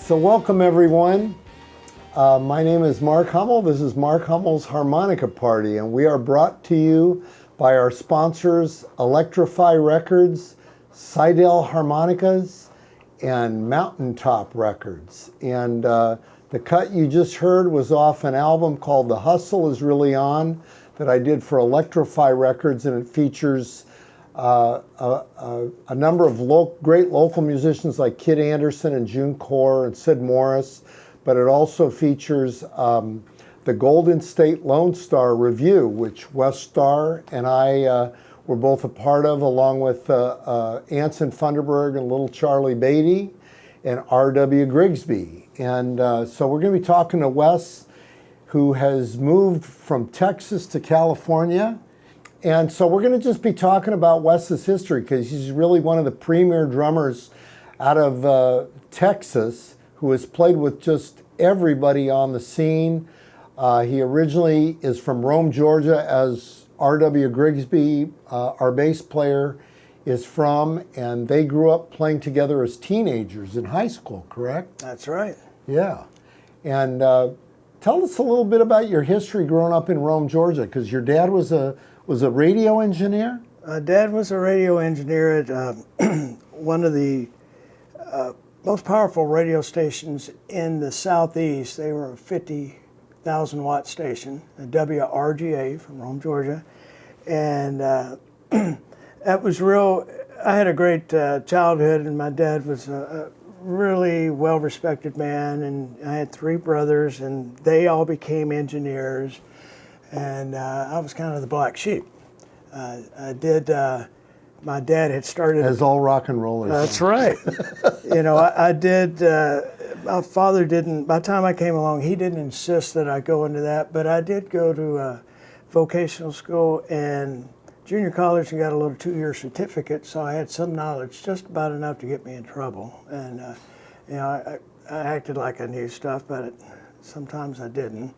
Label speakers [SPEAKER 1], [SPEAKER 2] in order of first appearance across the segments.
[SPEAKER 1] So welcome everyone. My name is Mark Hummel. This is Mark Hummel's Harmonica Party, and we are brought to you by our sponsors, Electrify Records, Seidel Harmonicas, and Mountaintop Records. And the cut you just heard was off an album called The Hustle Is Really On that I did for Electrify Records, and it features a number of great local musicians like Kid Anderson and June Core and Sid Morris, but it also features the Golden State Lone Star Review, which Wes Starr and I were both a part of, along with Anson Funderburg and Little Charlie Beatty and R.W. Grigsby. And so we're going to be talking to Wes, who has moved from Texas to California. And so we're going to just be talking about Wes's history, because he's really one of the premier drummers out of Texas who has played with just everybody on the scene. He originally is from Rome, Georgia, as R.W. Grigsby, our bass player, is from, and they grew up playing together as teenagers in high school, correct?
[SPEAKER 2] That's right.
[SPEAKER 1] Yeah. And tell us a little bit about your history growing up in Rome, Georgia, because your dad was a radio engineer?
[SPEAKER 2] Dad was a radio engineer at one of the most powerful radio stations in the Southeast. They were a 50,000 watt station, a WRGA from Rome, Georgia. And that was real. I had a great childhood, and my dad was a really well-respected man, and I had three brothers, and they all became engineers. And I was kind of the black sheep. My dad had started...
[SPEAKER 1] As all rock and rollers.
[SPEAKER 2] That's right. My father didn't, by the time I came along, he didn't insist that I go into that, but I did go to vocational school and junior college and got a little 2-year certificate, so I had some knowledge, just about enough to get me in trouble. And, I acted like I knew stuff, but sometimes I didn't.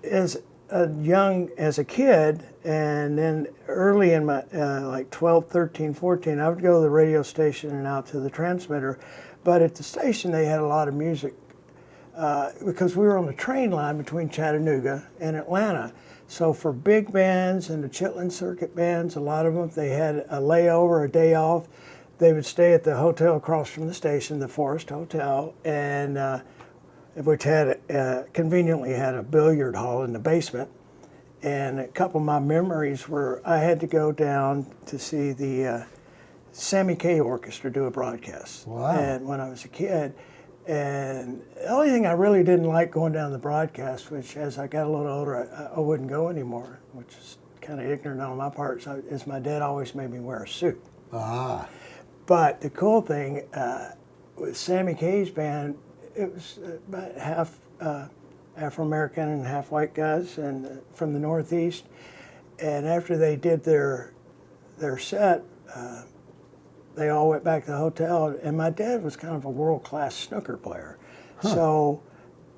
[SPEAKER 2] As a kid, and then early in my, like 12, 13, 14, I would go to the radio station and out to the transmitter. But at the station, they had a lot of music because we were on the train line between Chattanooga and Atlanta. So for big bands and the Chitlin Circuit bands, a lot of them, if they had a layover, a day off, they would stay at the hotel across from the station, the Forest Hotel, and which had conveniently had a billiard hall in the basement. And a couple of my memories were I had to go down to see the Sammy Kaye Orchestra do a broadcast.
[SPEAKER 1] Wow.
[SPEAKER 2] And when I was a kid, and the only thing I really didn't like going down the broadcast, which as I got a little older, I wouldn't go anymore, which is kind of ignorant on my part, is my dad always made me wear a suit.
[SPEAKER 1] Ah.
[SPEAKER 2] But the cool thing with Sammy Kaye's band, it was about half Afro-American and half white guys, and from the Northeast. And after they did their set, they all went back to the hotel, and my dad was kind of a world-class snooker player. Huh. So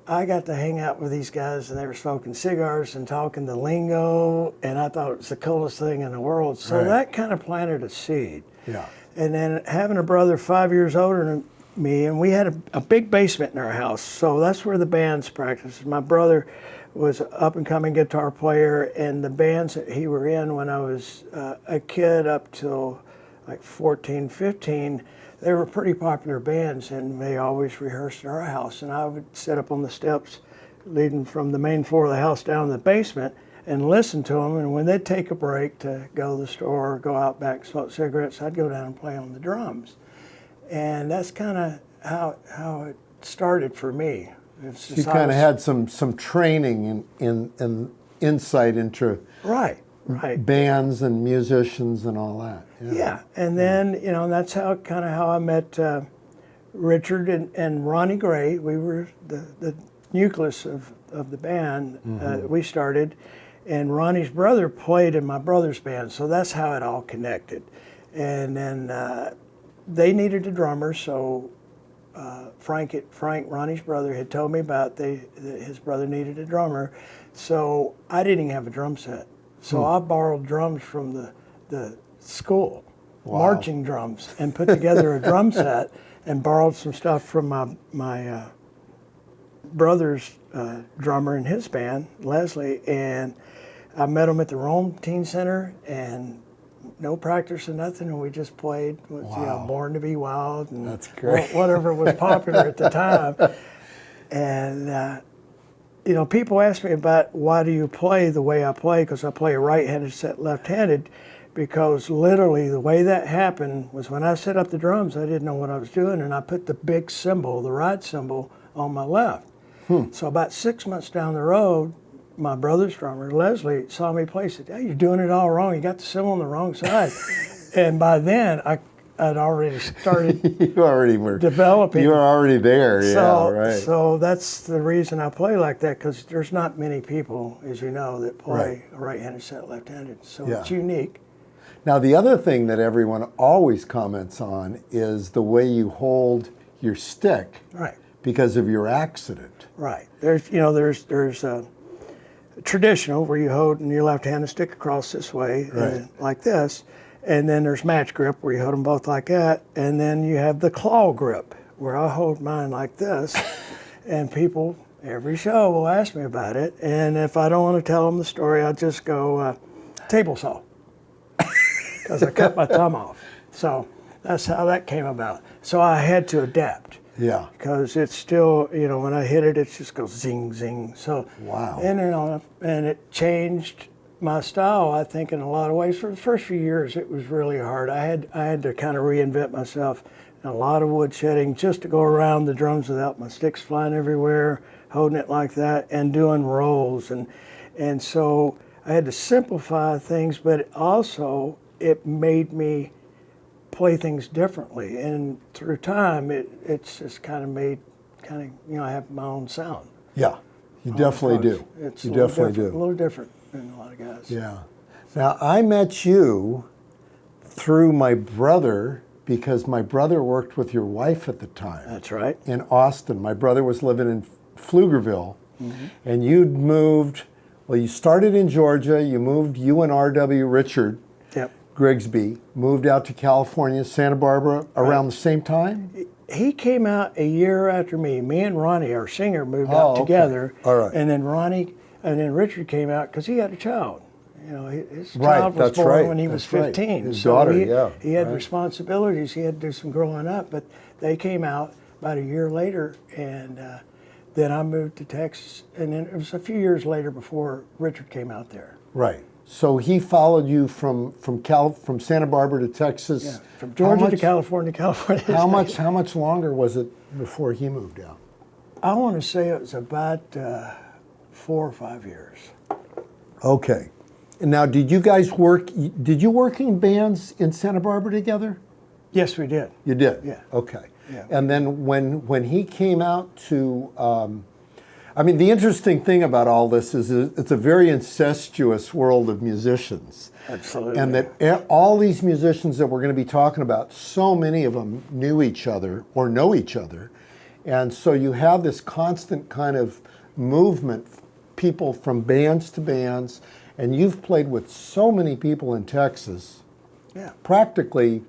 [SPEAKER 2] I got to hang out with these guys, and they were smoking cigars and talking the lingo, and I thought it was the coolest thing in the world. So that kind of planted a seed.
[SPEAKER 1] Yeah.
[SPEAKER 2] And then having a brother 5 years older than me, and we had a big basement in our house, so that's where the bands practiced. My brother was an up-and-coming guitar player, and the bands that he were in when I was a kid up till like 14, 15, they were pretty popular bands, and they always rehearsed at our house. And I would sit up on the steps leading from the main floor of the house down to the basement and listen to them. And when they'd take a break to go to the store or go out back, smoke cigarettes, I'd go down and play on the drums. And that's kind of how it started for me.
[SPEAKER 1] You kind of had some training in insight into bands and musicians and all that.
[SPEAKER 2] Yeah. And then, that's how I met Richard and Ronnie Gray. We were the nucleus of the band we started. And Ronnie's brother played in my brother's band, so that's how it all connected. And then they needed a drummer, so Frank, Ronnie's brother, had told me about his brother needed a drummer. So I didn't even have a drum set. So I borrowed drums from the school. marching drums, and put together a drum set and borrowed some stuff from my brother's drummer in his band, Leslie, and I met him at the Rome Teen Center, and no practice or nothing, and we just played with, Born to Be Wild, and
[SPEAKER 1] that's great.
[SPEAKER 2] Whatever was popular at the time. And people ask me about why do you play the way I play, because I play a right-handed set left-handed, because literally the way that happened was when I set up the drums, I didn't know what I was doing, and I put the big cymbal, the ride cymbal, on my left. So about 6 months down the road, my brother's drummer, Leslie, saw me play. He said, "Hey, you're doing it all wrong. You got the cymbal on the wrong side." And by then, I'd already started
[SPEAKER 1] You already were
[SPEAKER 2] developing.
[SPEAKER 1] You were already there,
[SPEAKER 2] So,
[SPEAKER 1] right.
[SPEAKER 2] So that's the reason I play like that, because there's not many people, as you know, that play a right-handed set left-handed. So it's unique.
[SPEAKER 1] Now, the other thing that everyone always comments on is the way you hold your stick because of your accident.
[SPEAKER 2] Right. There's traditional where you hold in your left hand and stick across this way, like this, and then there's match grip where you hold them both like that, and then you have the claw grip where I hold mine like this, and people every show will ask me about it, and if I don't want to tell them the story, I'll just go table saw, because I cut my thumb off. So that's how that came about. So I had to adapt.
[SPEAKER 1] Yeah.
[SPEAKER 2] Because it's still, when I hit it, it just goes zing, zing. So,
[SPEAKER 1] wow.
[SPEAKER 2] And it changed my style, I think, in a lot of ways. For the first few years, it was really hard. I had to kind of reinvent myself. And a lot of wood shedding just to go around the drums without my sticks flying everywhere, holding it like that, and doing rolls. And so I had to simplify things, but also it made me play things differently, and through time it's just kind of I have my own sound.
[SPEAKER 1] Yeah, you definitely do.
[SPEAKER 2] It's
[SPEAKER 1] you definitely do.
[SPEAKER 2] A little different than a lot of guys.
[SPEAKER 1] Yeah. Now, I met you through my brother, because my brother worked with your wife at the time.
[SPEAKER 2] That's right.
[SPEAKER 1] In Austin. My brother was living in Pflugerville, and you'd moved. Well, you started in Georgia. You and R.W. Richard Grigsby moved out to California, Santa Barbara, around the same time?
[SPEAKER 2] He came out a year after me. Me and Ronnie, our singer, moved out together.
[SPEAKER 1] All right.
[SPEAKER 2] And then Richard came out because he had a child. His child was born when he was 15.
[SPEAKER 1] His daughter,
[SPEAKER 2] he had responsibilities. He had to do some growing up, but they came out about a year later, and then I moved to Texas, and then it was a few years later before Richard came out there.
[SPEAKER 1] Right. So he followed you from Santa Barbara to Texas.
[SPEAKER 2] Yeah, from Georgia to California,
[SPEAKER 1] How much longer was it before he moved out?
[SPEAKER 2] I want to say it was about 4 or 5 years.
[SPEAKER 1] Okay. And now, did you work in bands in Santa Barbara together?
[SPEAKER 2] Yes, we did.
[SPEAKER 1] You did?
[SPEAKER 2] Yeah.
[SPEAKER 1] Okay.
[SPEAKER 2] Yeah.
[SPEAKER 1] And then when he came out to, the interesting thing about all this is it's a very incestuous world of musicians.
[SPEAKER 2] Absolutely.
[SPEAKER 1] And that all these musicians that we're going to be talking about, so many of them knew each other or know each other. And so you have this constant kind of movement, people from bands to bands, and you've played with so many people in Texas.
[SPEAKER 2] Yeah.
[SPEAKER 1] Practically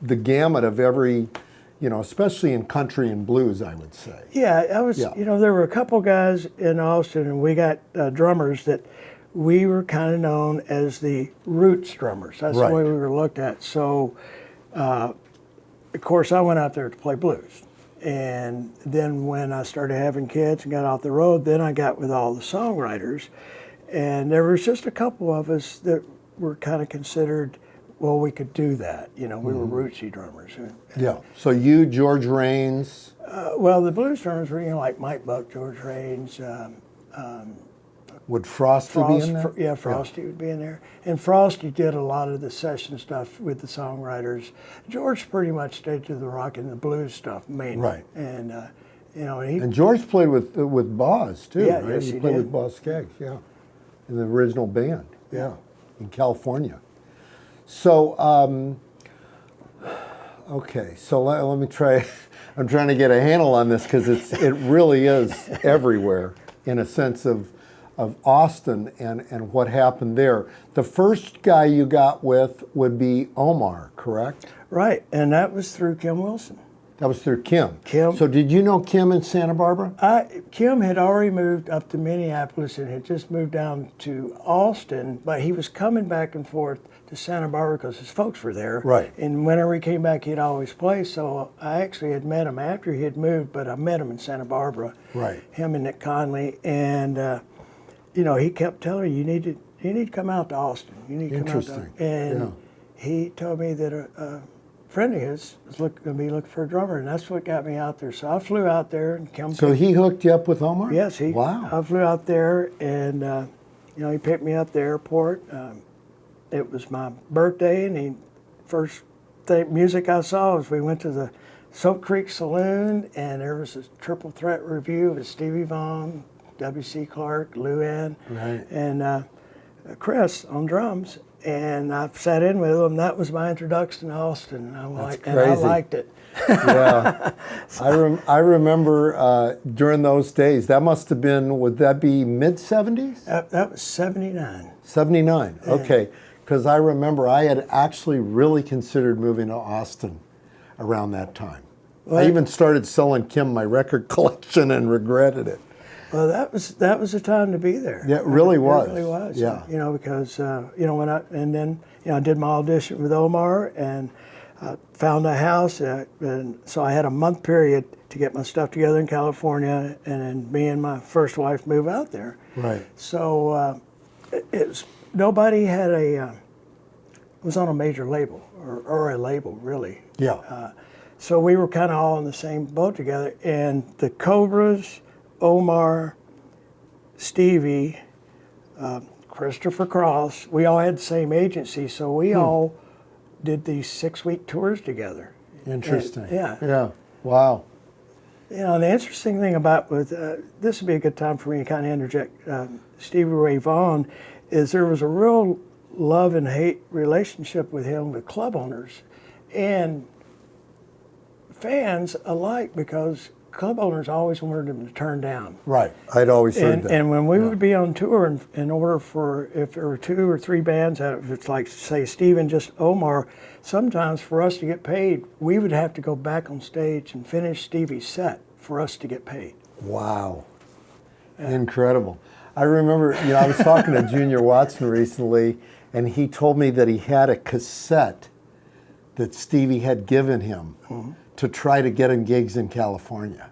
[SPEAKER 1] the gamut of every, especially in country and blues, I would say.
[SPEAKER 2] Yeah, there were a couple guys in Austin, and we got drummers that we were kind of known as the roots drummers. That's the way we were looked at. So, of course, I went out there to play blues. And then when I started having kids and got off the road, then I got with all the songwriters. And there was just a couple of us that were kind of considered, well, we could do that. We were rootsy drummers.
[SPEAKER 1] Yeah. So you, George Raines.
[SPEAKER 2] Well, the blues drummers were, like Mike Buck, George Raines.
[SPEAKER 1] Would Frosty be in there?
[SPEAKER 2] Yeah, Frosty would be in there. And Frosty did a lot of the session stuff with the songwriters. George pretty much stayed to the rock and the blues stuff mainly.
[SPEAKER 1] Right.
[SPEAKER 2] And,
[SPEAKER 1] and George played with Boz, too,
[SPEAKER 2] yeah,
[SPEAKER 1] right?
[SPEAKER 2] Yes,
[SPEAKER 1] he
[SPEAKER 2] he
[SPEAKER 1] played
[SPEAKER 2] did.
[SPEAKER 1] with Boz Skaggs, in the original band, in California. So, okay, so let me try. I'm trying to get a handle on this because it really is everywhere in a sense of of Austin and what happened there. The first guy you got with would be Omar, correct?
[SPEAKER 2] Right, and that was through Kim Wilson.
[SPEAKER 1] That was through Kim.
[SPEAKER 2] Kim.
[SPEAKER 1] So did you know Kim in Santa Barbara?
[SPEAKER 2] Kim had already moved up to Minneapolis and had just moved down to Austin, but he was coming back and forth to Santa Barbara because his folks were there.
[SPEAKER 1] Right.
[SPEAKER 2] And whenever he came back, he'd always play. So I actually had met him after he had moved, but I met him in Santa Barbara.
[SPEAKER 1] Right.
[SPEAKER 2] Him and Nick Conley, and you know, he kept telling me, you need to come out to Austin. You need to come out
[SPEAKER 1] Interesting.
[SPEAKER 2] and he told me that a friend of his was going to be looking for a drummer, and that's what got me out there. So I flew out there and Kim.
[SPEAKER 1] So he hooked you up with Omar?
[SPEAKER 2] Yes,
[SPEAKER 1] Wow.
[SPEAKER 2] I flew out there, and you know, he picked me up at the airport. It was my birthday, and the first music I saw was we went to the Soap Creek Saloon, and there was a triple threat review with Stevie Vaughan, W.C. Clark, Lou Ann,
[SPEAKER 1] Right.
[SPEAKER 2] and Chris on drums. And I sat in with him. That was my introduction to Austin. And I liked it.
[SPEAKER 1] Yeah. I remember during those days, that must have been, would that be mid-70s?
[SPEAKER 2] That was 79.
[SPEAKER 1] 79, okay. Because I remember I had actually really considered moving to Austin around that time. I even started selling Kim my record collection and regretted it.
[SPEAKER 2] Well, that was the time to be there.
[SPEAKER 1] Yeah, it really was.
[SPEAKER 2] It really was.
[SPEAKER 1] Yeah.
[SPEAKER 2] You know, because you know, I did my audition with Omar and found a house, and so I had a month period to get my stuff together in California, and then me and my first wife move out there.
[SPEAKER 1] Right.
[SPEAKER 2] So it was, nobody had was on a major label or a label really.
[SPEAKER 1] Yeah.
[SPEAKER 2] So we were kind of all in the same boat together, and the Cobras, Omar, Stevie, Christopher Cross, we all had the same agency, so we all did these 6-week tours together.
[SPEAKER 1] Interesting.
[SPEAKER 2] Yeah.
[SPEAKER 1] Yeah. Wow.
[SPEAKER 2] You know, the interesting thing about this would be a good time for me to kind of interject Stevie Ray Vaughan, is there was a real love and hate relationship with him with club owners and fans alike, because club owners always wanted him to turn down.
[SPEAKER 1] Right. I'd always heard that.
[SPEAKER 2] And when we would be on tour, in order for, if there were 2 or 3 bands, if it's like, say, Steve and just Omar, sometimes for us to get paid, we would have to go back on stage and finish Stevie's set for us to get paid.
[SPEAKER 1] Wow. Incredible. I remember, you know, I was talking to Junior Watson recently, and he told me that he had a cassette that Stevie had given him to try to get him gigs in California.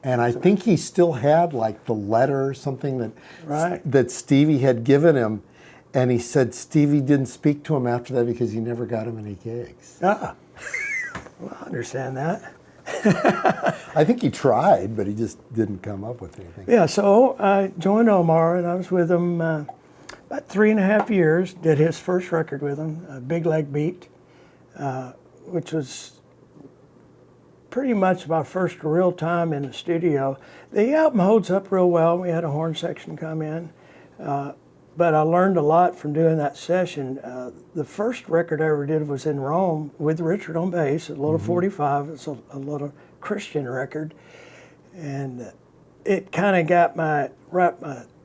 [SPEAKER 1] And I think he still had like the letter or something that Stevie had given him. And he said Stevie didn't speak to him after that because he never got him any gigs.
[SPEAKER 2] Well, I understand that.
[SPEAKER 1] I think he tried, but he just didn't come up with anything.
[SPEAKER 2] Yeah, so I joined Omar, and I was with him about 3.5 years, did his first record with him, Big Leg Beat, which was pretty much my first real time in the studio. The album holds up real well. We had a horn section come in, but I learned a lot from doing that session. The first record I ever did was in Rome with Richard on bass, a little 45. It's a little Christian record, and it kind of got my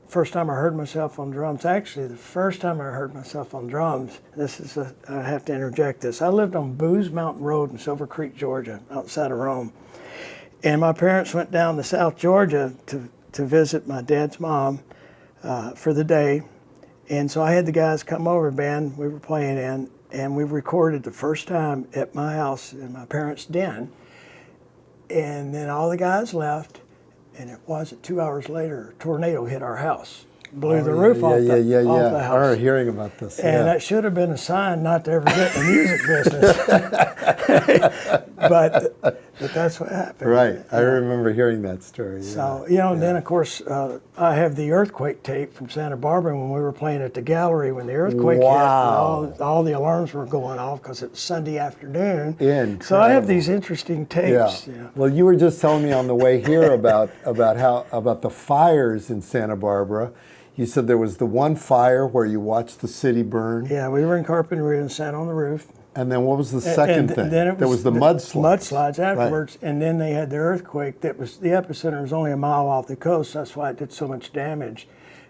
[SPEAKER 2] first time I heard myself on drums. Actually, the first time I heard myself on drums, I have to interject this. I lived on Booze Mountain Road in Silver Creek, Georgia, outside of Rome. And my parents went down to South Georgia to visit my dad's mom for the day. And so I had the guys come over, band we were playing in, and we recorded the first time at my house in my parents' den. And then all the guys left. And it wasn't 2 hours later, a tornado hit our house, blew the roof off the house.
[SPEAKER 1] I remember hearing about this.
[SPEAKER 2] And that should have been a sign not to ever get in the music business. but that's what happened.
[SPEAKER 1] Right, I remember hearing that story.
[SPEAKER 2] So, you know, and then of course, I have the earthquake tape from Santa Barbara when we were playing at the gallery when the earthquake hit. And all the alarms were going off because it was Sunday afternoon.
[SPEAKER 1] Incredible.
[SPEAKER 2] So I have these interesting tapes.
[SPEAKER 1] Yeah. Well, you were just telling me on the way here about the fires in Santa Barbara. You said there was the one fire where you watched the city burn.
[SPEAKER 2] Yeah, we were in carpentry and sat on the roof.
[SPEAKER 1] And then what was the second thing?
[SPEAKER 2] Then
[SPEAKER 1] there was the mudslides.
[SPEAKER 2] Mudslides afterwards, right. And then they had the earthquake. The epicenter was only a mile off the coast. That's why it did so much damage.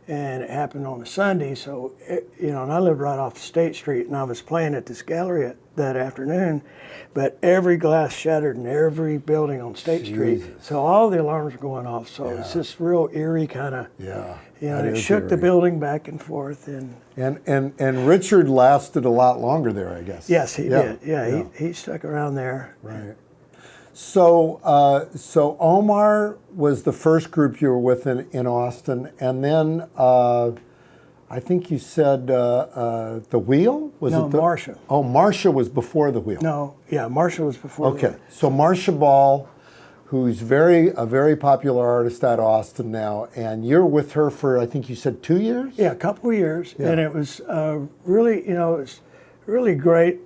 [SPEAKER 2] and it happened on a Sunday. So, and I lived right off State Street, and I was playing at this gallery that afternoon, but every glass shattered in every building on State Street. So all the alarms were going off. So it's this real eerie kind of, it shook the building back and forth.
[SPEAKER 1] And Richard lasted a lot longer there, I guess.
[SPEAKER 2] Yes, he did. Yeah, he stuck around there.
[SPEAKER 1] Right. So, so Omar was the first group you were with in Austin, and then I think you said the Wheel?
[SPEAKER 2] Marcia.
[SPEAKER 1] Oh, Marcia was before the Wheel.
[SPEAKER 2] No, Marcia was before.
[SPEAKER 1] Okay, so Marcia Ball, who's a very popular artist out of Austin now, and you're with her for, I think you said 2 years?
[SPEAKER 2] Yeah, a couple of years, and it was really, it's really great.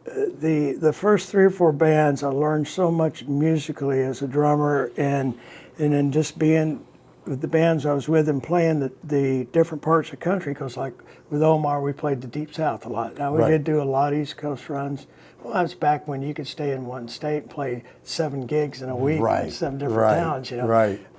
[SPEAKER 2] The first 3 or 4 bands, I learned so much musically as a drummer, and then just being with the bands I was with and playing the different parts of the country, because like with Omar, we played the Deep South a lot. Now we did do a lot of East Coast runs. Well, that was back when you could stay in one state and play 7 gigs in a week in 7 different towns,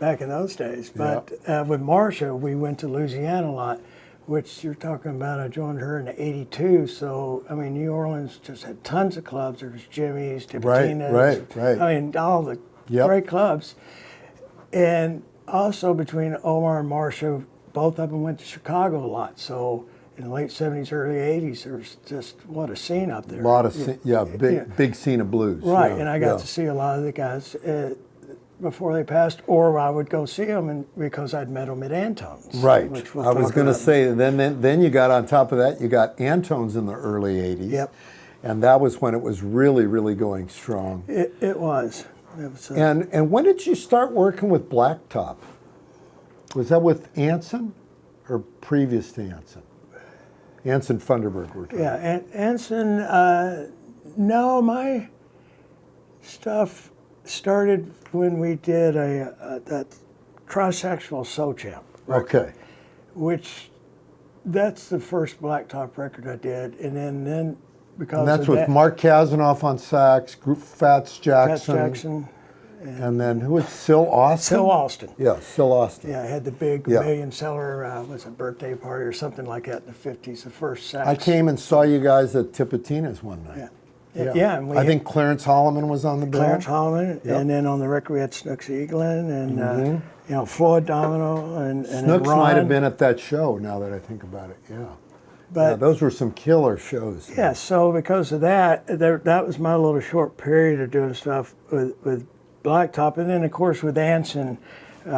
[SPEAKER 2] back in those days. But with Marcia, we went to Louisiana a lot, which you're talking about. I joined her in '82. So, I mean, New Orleans just had tons of clubs. There was Jimmy's, Tipitina's.
[SPEAKER 1] Right.
[SPEAKER 2] I mean, all the great clubs. And also between Omar and Marcia, both of them went to Chicago a lot. So in the late '70s, early '80s, there was just what a scene up there.
[SPEAKER 1] A lot of big scene of blues.
[SPEAKER 2] Right, and I got to see a lot of the guys before they passed, or I would go see them because I'd met them at Anton's.
[SPEAKER 1] Right. I was going to say, then you got on top of that, you got Anton's in the early '80s.
[SPEAKER 2] Yep.
[SPEAKER 1] And that was when it was really, really going strong.
[SPEAKER 2] It was.
[SPEAKER 1] And when did you start working with Blacktop? Was that with Anson or previous to Anson? Anson Funderburg we're talking.
[SPEAKER 2] Yeah, Anson, no, my stuff started when we did that trisexual Soul Champ record,
[SPEAKER 1] Okay.
[SPEAKER 2] which that's the first Blacktop record I did, and then because
[SPEAKER 1] And that's
[SPEAKER 2] of
[SPEAKER 1] with
[SPEAKER 2] that,
[SPEAKER 1] Mark Kazanoff on sax, Fats Jackson.
[SPEAKER 2] Jackson,
[SPEAKER 1] And then who was Syl Austin?
[SPEAKER 2] Syl Austin.
[SPEAKER 1] Yeah, Syl Austin.
[SPEAKER 2] Yeah, I had the big million seller, was a birthday party or something like that in the '50s. The first sax.
[SPEAKER 1] I came and saw you guys at Tipitina's one night.
[SPEAKER 2] Yeah, and
[SPEAKER 1] I think Clarence Holloman was on the bill.
[SPEAKER 2] Clarence Holloman, and then on the record we had Snooks Eaglin and Floyd Domino and
[SPEAKER 1] Snooks
[SPEAKER 2] Ron.
[SPEAKER 1] might have been at that show. Now that I think about it,
[SPEAKER 2] But
[SPEAKER 1] those were some killer shows.
[SPEAKER 2] Yeah, so because of that, that was my little short period of doing stuff with Blacktop, and then of course with Anson,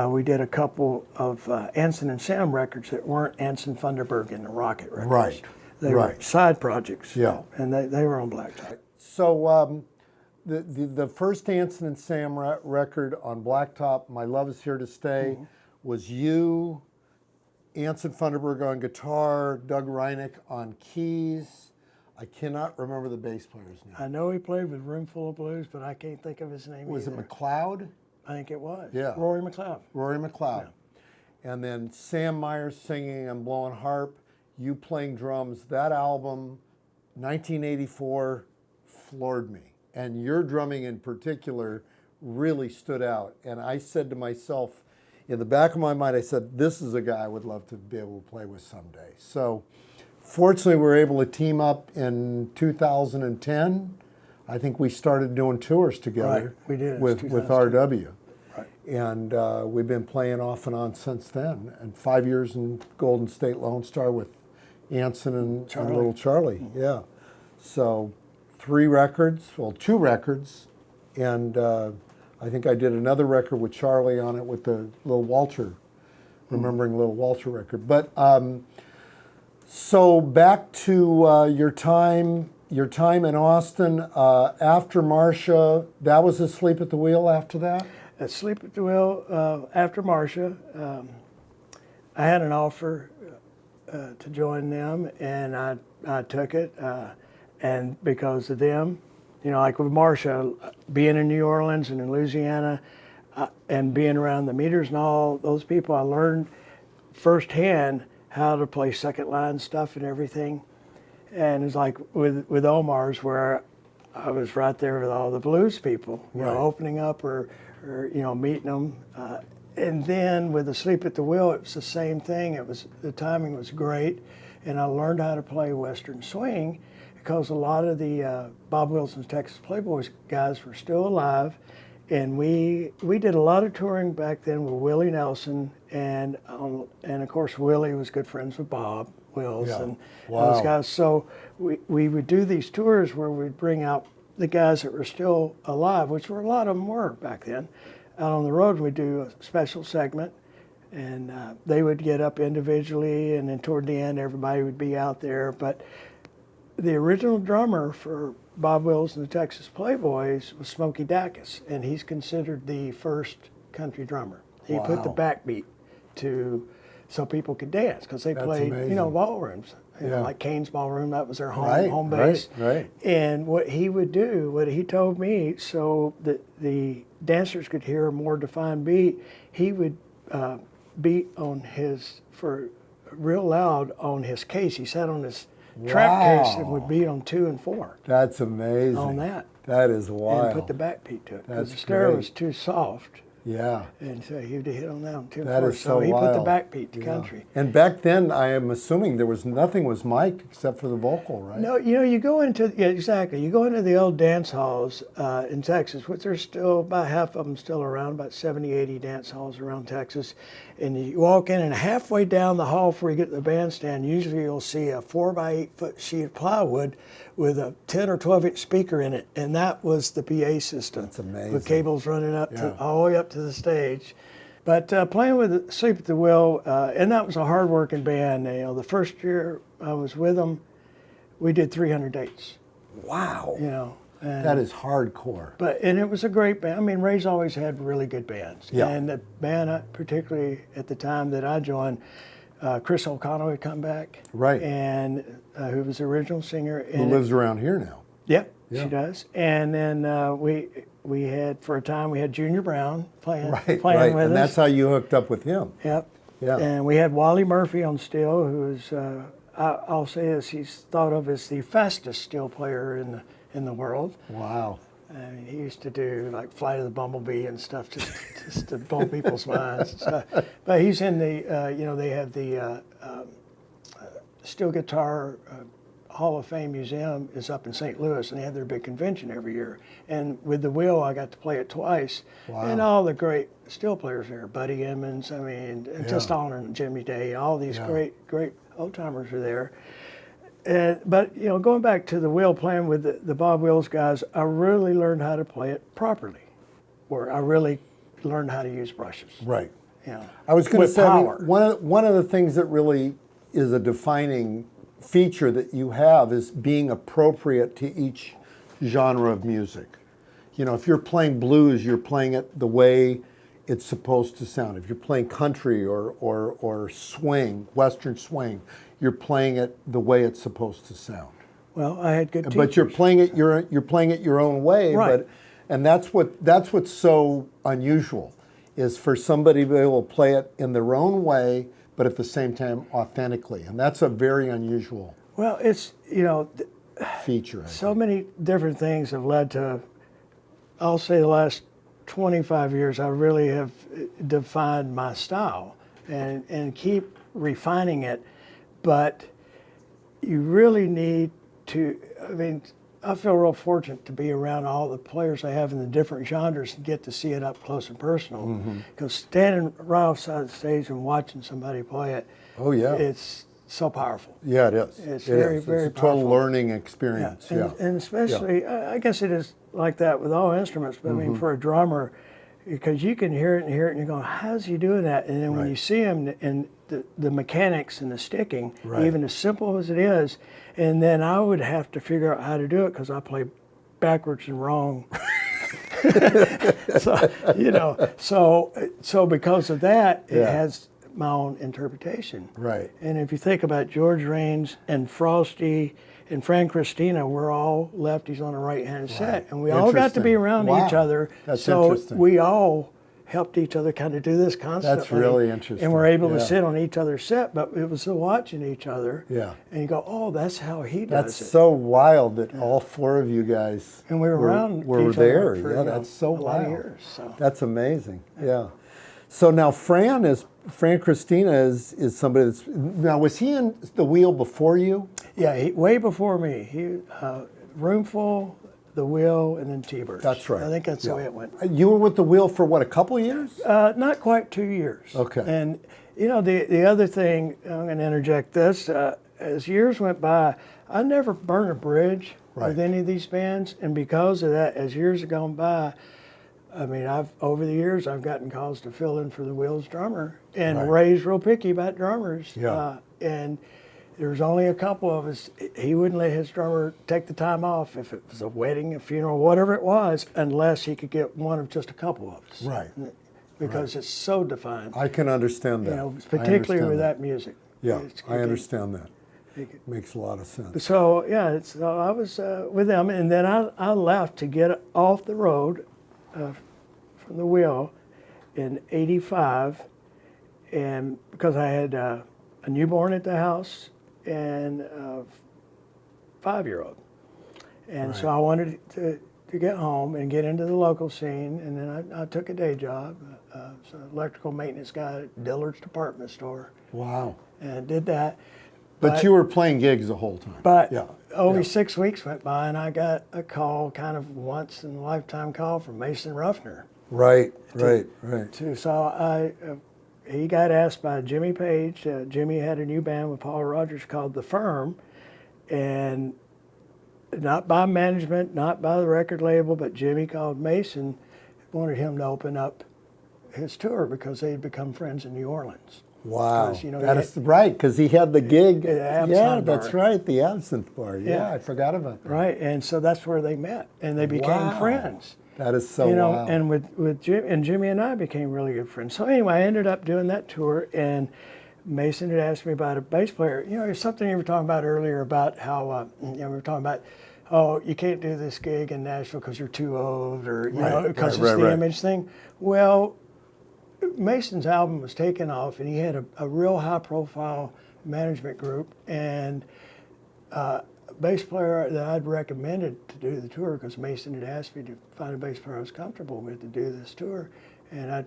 [SPEAKER 2] we did a couple of Anson and Sam records that weren't Anson Funderburg and the Rocket records.
[SPEAKER 1] Right.
[SPEAKER 2] They were side projects.
[SPEAKER 1] Yeah.
[SPEAKER 2] And they were on Blacktop.
[SPEAKER 1] So the first Anson and Sam record on Blacktop, My Love Is Here to Stay, was you, Anson Funderburg on guitar, Doug Reinick on keys. I cannot remember the bass player's name.
[SPEAKER 2] I know he played with Roomful of Blues, but I can't think of his name
[SPEAKER 1] Was
[SPEAKER 2] either.
[SPEAKER 1] it McLeod?
[SPEAKER 2] I think it was.
[SPEAKER 1] Yeah.
[SPEAKER 2] Rory McLeod.
[SPEAKER 1] Rory McLeod. Yeah. And then Sam Myers singing and blowing harp, you playing drums. That album, 1984, floored me. And your drumming in particular really stood out. And I said to myself, in the back of my mind, I said, this is a guy I would love to be able to play with someday. So fortunately, we were able to team up in 2010. I think we started doing tours together.
[SPEAKER 2] Right, we did.
[SPEAKER 1] With RW.
[SPEAKER 2] Right.
[SPEAKER 1] And we've been playing off and on since then. And 5 years in Golden State Lone Star with Anson and Little Charlie. Yeah. So 2 records. And I think I did another record with Charlie on it with the Little Walter, Remembering Little Walter record. But so back to your time in Austin after Marcia. That was Asleep at the Wheel. After that,
[SPEAKER 2] Asleep at the Wheel. After Marcia, I had an offer to join them, and I took it. And because of them, like with Marcia, being in New Orleans and in Louisiana, and being around the meters and all those people, I learned firsthand how to play second line stuff and everything. And it's like with Omar's, where I was right there with all the blues people, opening up or meeting them. And then with Asleep at the Wheel, it was the same thing. The timing was great, and I learned how to play Western swing because a lot of the Bob Wilson's Texas Playboys guys were still alive, and we did a lot of touring back then with Willie Nelson, and of course Willie was good friends with Bob Wills and those guys. So we would do these tours where we'd bring out the guys that were still alive, which were a lot of them were back then. Out on the road, we'd do a special segment, and they would get up individually, and then toward the end, everybody would be out there. But the original drummer for Bob Wills and the Texas Playboys was Smokey Dacus, and he's considered the first country drummer. He put the backbeat to so people could dance because they played,
[SPEAKER 1] amazing.
[SPEAKER 2] Ballrooms. Like Kane's Ballroom, that was their home base.
[SPEAKER 1] Right.
[SPEAKER 2] And what he would do, what he told me, so that the dancers could hear a more defined beat, he would beat on for real loud on his case. He sat on his trap case and would beat on 2 and 4.
[SPEAKER 1] That's amazing.
[SPEAKER 2] On that.
[SPEAKER 1] That is wild.
[SPEAKER 2] And put the backbeat to it because the
[SPEAKER 1] That's
[SPEAKER 2] stereo
[SPEAKER 1] great.
[SPEAKER 2] was too soft.
[SPEAKER 1] Yeah.
[SPEAKER 2] And so he would hit on that on 2 and
[SPEAKER 1] That
[SPEAKER 2] 4.
[SPEAKER 1] is so
[SPEAKER 2] he
[SPEAKER 1] wild.
[SPEAKER 2] put the backbeat to country.
[SPEAKER 1] And back then, I am assuming nothing was mic'd except for the vocal, right?
[SPEAKER 2] No, you go into exactly. You go into the old dance halls in Texas, which there's still about half of them still around, about 70, 80 dance halls around Texas. And you walk in, and halfway down the hall before you get to the bandstand, usually you'll see a 4 by 8 foot sheet of plywood with a 10 or 12 inch speaker in it, and that was the PA system.
[SPEAKER 1] That's amazing.
[SPEAKER 2] With cables running up all the way up to the stage. But playing with Sleep at the Wheel, and that was a hard-working band. The first year I was with them, we did 300 dates.
[SPEAKER 1] Wow.
[SPEAKER 2] And,
[SPEAKER 1] That is hardcore.
[SPEAKER 2] and it was a great band. I mean, Ray's always had really good bands.
[SPEAKER 1] Yeah.
[SPEAKER 2] And the band, particularly at the time that I joined, Chris O'Connell had come back.
[SPEAKER 1] Right.
[SPEAKER 2] And who was the original singer.
[SPEAKER 1] Who lives around here now.
[SPEAKER 2] Yep,
[SPEAKER 1] Yeah.
[SPEAKER 2] she does. And then we had, for a time, we had Junior Brown playing with
[SPEAKER 1] And
[SPEAKER 2] us.
[SPEAKER 1] that's how you hooked up with him.
[SPEAKER 2] Yep.
[SPEAKER 1] Yeah.
[SPEAKER 2] And we had Wally Murphy on steel, who's I'll say this, he's thought of as the fastest steel player in the world.
[SPEAKER 1] Wow.
[SPEAKER 2] I mean, he used to do like Flight of the Bumblebee and stuff just to blow people's minds. So, but he's in the they have the steel guitar Hall of Fame Museum is up in St. Louis, and they have their big convention every year. And with the Wheel, I got to play it twice.
[SPEAKER 1] Wow.
[SPEAKER 2] And all the great steel players there, Buddy Emmons, I mean, just honoring Jimmy Day, all these great old timers are there. But going back to the Wheel, playing with the Bob Wills guys, I really learned how to play it properly, where I really learned how to use brushes.
[SPEAKER 1] Right.
[SPEAKER 2] Yeah.
[SPEAKER 1] I was going to
[SPEAKER 2] With
[SPEAKER 1] say,
[SPEAKER 2] power.
[SPEAKER 1] one of the things that really is a defining feature that you have is being appropriate to each genre of music. If you're playing blues, you're playing it the way it's supposed to sound. If you're playing country or swing, Western swing, you're playing it the way it's supposed to sound.
[SPEAKER 2] Well, I had good teachers.
[SPEAKER 1] But you're playing it your own way.
[SPEAKER 2] Right.
[SPEAKER 1] And that's what's so unusual, is for somebody to be able to play it in their own way, but at the same time authentically. And that's a very unusual
[SPEAKER 2] Well, it's,
[SPEAKER 1] feature.
[SPEAKER 2] so many different things have led to, I'll say the last 25 years, I really have defined my style and keep refining it. But you really need to, I feel real fortunate to be around all the players I have in the different genres and get to see it up close and personal. Because standing right offside the stage and watching somebody play it, it's so powerful.
[SPEAKER 1] Yeah, it is.
[SPEAKER 2] It's very, very
[SPEAKER 1] It's a total
[SPEAKER 2] powerful.
[SPEAKER 1] learning experience.
[SPEAKER 2] And especially, I guess it is like that with all instruments, but I mean, for a drummer, because you can hear it, and you're going, how's he doing that? And then when you see him and the mechanics and the sticking, even as simple as it is, and then I would have to figure out how to do it because I play backwards and wrong. So because of that, it has my own interpretation.
[SPEAKER 1] Right.
[SPEAKER 2] And if you think about George Raines and Frosty and Fran Christina, we're all lefties on the right-hand set, and we all got to be around each other.
[SPEAKER 1] That's
[SPEAKER 2] so
[SPEAKER 1] interesting.
[SPEAKER 2] we all helped each other kind of do this constantly.
[SPEAKER 1] That's really interesting.
[SPEAKER 2] And we're able to sit on each other's set, but it was watching each other.
[SPEAKER 1] Yeah.
[SPEAKER 2] And you go, oh, that's how he does
[SPEAKER 1] That's
[SPEAKER 2] it.
[SPEAKER 1] so wild that all four of you guys
[SPEAKER 2] And we were around
[SPEAKER 1] were
[SPEAKER 2] each
[SPEAKER 1] there.
[SPEAKER 2] other for,
[SPEAKER 1] That's so
[SPEAKER 2] a lot
[SPEAKER 1] wild.
[SPEAKER 2] of years. So.
[SPEAKER 1] That's amazing. Yeah. So now Fran Christina is somebody that's, now was he in the Wheel before you?
[SPEAKER 2] Yeah, way before me. He Roomful, the Wheel, and then T-Birds.
[SPEAKER 1] That's right.
[SPEAKER 2] I think that's the way it went.
[SPEAKER 1] You were with the Wheel for what, a couple of years?
[SPEAKER 2] Not quite 2 years.
[SPEAKER 1] Okay.
[SPEAKER 2] And you know, the other thing, I'm going to interject this, as years went by, I never burned a bridge with any of these bands, and because of that, as years have gone by, I mean, over the years, I've gotten calls to fill in for the Wheel's drummer, and Ray's real picky about drummers.
[SPEAKER 1] Yeah.
[SPEAKER 2] And there's only a couple of us. He wouldn't let his drummer take the time off if it was a wedding, a funeral, whatever it was, unless he could get one of just a couple of us.
[SPEAKER 1] Right.
[SPEAKER 2] Because it's so defined.
[SPEAKER 1] I can understand that.
[SPEAKER 2] You know, particularly with that music.
[SPEAKER 1] Yeah, I understand that. Makes a lot of sense.
[SPEAKER 2] So yeah, so I was with them, and then I left to get off the road from the Wheel in '85, and because I had a newborn at the house and a 5-year-old, and so I wanted to get home and get into the local scene, and then I took a day job, as an electrical maintenance guy at Dillard's department store.
[SPEAKER 1] Wow.
[SPEAKER 2] And did that.
[SPEAKER 1] But you were playing gigs the whole time.
[SPEAKER 2] But only 6 weeks went by, and I got a call, kind of once in a lifetime call from Mason Ruffner.
[SPEAKER 1] Right.
[SPEAKER 2] So he got asked by Jimmy Page. Jimmy had a new band with Paul Rogers called The Firm, and not by management, not by the record label, but Jimmy called Mason, wanted him to open up his tour because they had become friends in New Orleans.
[SPEAKER 1] Wow,
[SPEAKER 2] you know,
[SPEAKER 1] that is right, because he had the gig.
[SPEAKER 2] Yeah,
[SPEAKER 1] that's right, the Absinthe Bar. Yeah, I forgot about that.
[SPEAKER 2] Right, and so that's where they met, and they became friends.
[SPEAKER 1] That is so wild.
[SPEAKER 2] And with Jimmy and I became really good friends. So anyway, I ended up doing that tour, and Mason had asked me about a bass player. You know, there's something you were talking about earlier about how we were talking about, oh, you can't do this gig in Nashville because you're too old, or you know, because it's the image thing. Well, Mason's album was taken off, and he had a real high-profile management group, and a bass player that I'd recommended to do the tour, because Mason had asked me to find a bass player I was comfortable with to do this tour, and I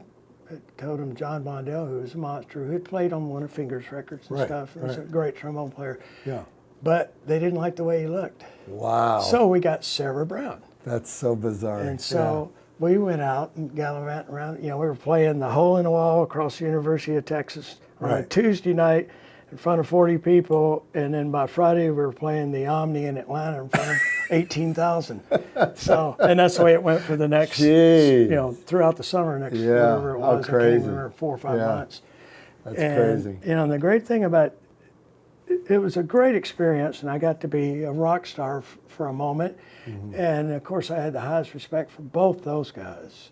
[SPEAKER 2] told him John Blondell, who was a monster, who had played on one of Finger's records and stuff, and was a great trombone player. Yeah. But they didn't like the way he looked.
[SPEAKER 1] Wow.
[SPEAKER 2] So we got Sarah Brown.
[SPEAKER 1] That's so bizarre.
[SPEAKER 2] And so we went out and gallivanted around. You know, we were playing the Hole in the Wall across the University of Texas on a Tuesday night in front of 40 people, and then by Friday we were playing the Omni in Atlanta in front of 18,000. So, and that's the way it went for the next, you know, throughout the summer, whatever it was.
[SPEAKER 1] Crazy.
[SPEAKER 2] I can't remember, 4 or 5 months.
[SPEAKER 1] That's crazy.
[SPEAKER 2] You know, and the great thing about it was a great experience, and I got to be a rock star for a moment. And of course, I had the highest respect for both those guys,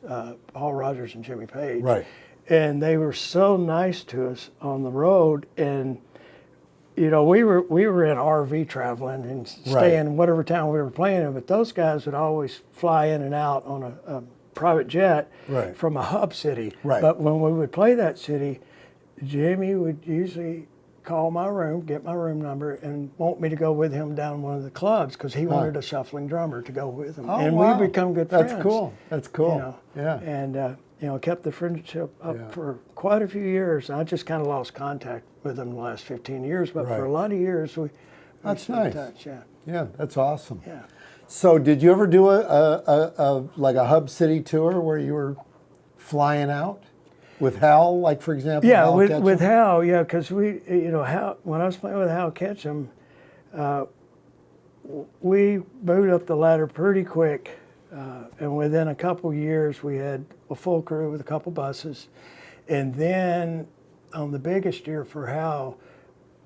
[SPEAKER 2] Paul Rogers and Jimmy Page. Right. And they were so nice to us on the road. And you know, we were in RV traveling and staying in whatever town we were playing in. But those guys would always fly in and out on a private jet from a hub city. But when we would play that city, Jimmy would usually call my room, get my room number, and want me to go with him down one of the clubs because he wanted a shuffling drummer to go with him. And we become good friends.
[SPEAKER 1] That's cool. That's cool.
[SPEAKER 2] You know? And, you know, kept the friendship up for quite a few years. I just kind of lost contact with him the last 15 years, but for a lot of years, we stayed in touch.
[SPEAKER 1] Yeah, that's awesome.
[SPEAKER 2] Yeah.
[SPEAKER 1] So did you ever do a like a hub city tour where you were flying out? With Hal, like for example?
[SPEAKER 2] Yeah,
[SPEAKER 1] Hal
[SPEAKER 2] with Hal, because we, you know, when I was playing with Hal Ketchum, we moved up the ladder pretty quick, and within a couple years we had a full crew with a couple buses, and then on the biggest year for Hal,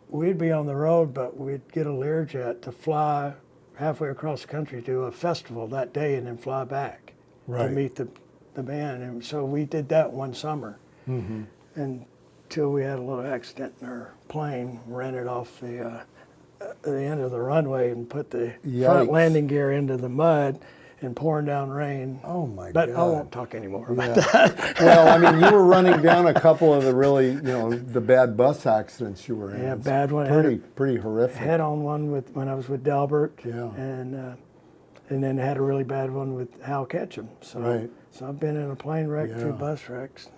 [SPEAKER 2] we'd be on the road, but we'd get a Learjet to fly halfway across the country to a festival that day and then fly back to meet the band. And so we did that one summer until we had a little accident in our plane, rented off the end of the runway and put the front landing gear into the mud and pouring down rain. Oh my God. But I won't talk anymore about that.
[SPEAKER 1] Well, I mean, you were running down a couple of the really, you know, the bad bus accidents you were in.
[SPEAKER 2] Yeah, bad one.
[SPEAKER 1] Pretty horrific.
[SPEAKER 2] Head on one when I was with Delbert.
[SPEAKER 1] Yeah.
[SPEAKER 2] And then had a really bad one with Hal Ketchum. So I've been in a plane wreck, 2 bus wrecks.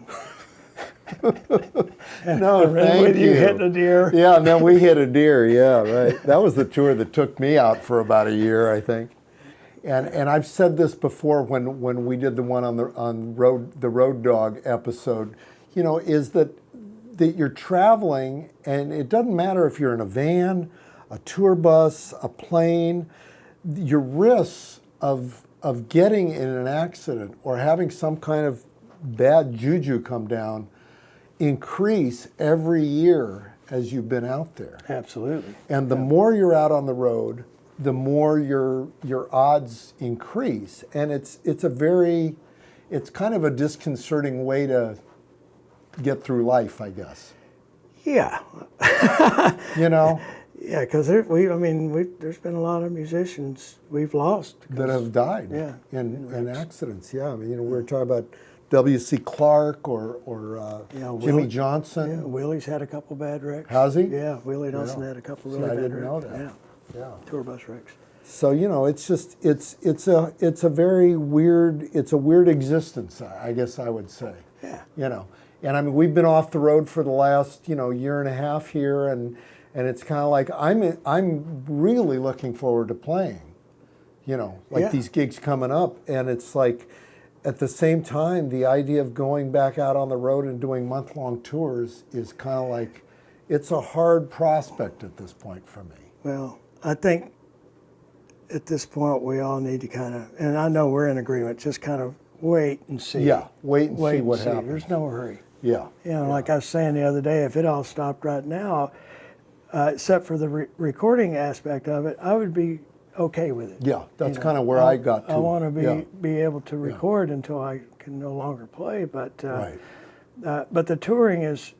[SPEAKER 1] No,
[SPEAKER 2] Ran
[SPEAKER 1] thank
[SPEAKER 2] with
[SPEAKER 1] you.
[SPEAKER 2] hitting a deer.
[SPEAKER 1] Yeah, and then we hit a deer. Yeah, right. That was the tour that took me out for about a year, I think. And I've said this before when we did the one on the Road Dog episode, is that you're traveling, and it doesn't matter if you're in a van, a tour bus, a plane, your risks of getting in an accident or having some kind of bad juju come down increase every year as you've been out there.
[SPEAKER 2] Absolutely.
[SPEAKER 1] And the more you're out on the road, the more your odds increase. And it's kind of a disconcerting way to get through life, I guess.
[SPEAKER 2] Yeah. Yeah, because there's been a lot of musicians we've lost
[SPEAKER 1] That have died
[SPEAKER 2] Yeah,
[SPEAKER 1] in accidents. Yeah, we were talking about W.C. Clark or Jimmy
[SPEAKER 2] Willie
[SPEAKER 1] Johnson.
[SPEAKER 2] Yeah, Willie's had a couple bad wrecks.
[SPEAKER 1] Has he?
[SPEAKER 2] Yeah, Willie Nelson had a couple really
[SPEAKER 1] I
[SPEAKER 2] bad
[SPEAKER 1] didn't know
[SPEAKER 2] wrecks.
[SPEAKER 1] that. Yeah.
[SPEAKER 2] Tour bus wrecks.
[SPEAKER 1] So it's a very weird existence, I guess I would say.
[SPEAKER 2] Yeah.
[SPEAKER 1] And we've been off the road for the last year and a half here, and it's kind of like I'm really looking forward to playing, these gigs coming up, and it's like at the same time the idea of going back out on the road and doing month-long tours is kind of like it's a hard prospect at this point for me.
[SPEAKER 2] Well, I think at this point we all need to kind of, and I know we're in agreement, just kind of wait and see.
[SPEAKER 1] Yeah, wait and see what happens.
[SPEAKER 2] There's no hurry.
[SPEAKER 1] Yeah.
[SPEAKER 2] Like I was saying the other day, if it all stopped right now, except for the recording aspect of it, I would be okay with it.
[SPEAKER 1] Yeah, that's kind of where I got to.
[SPEAKER 2] I want to be able to record until I can no longer play, but but the touring is,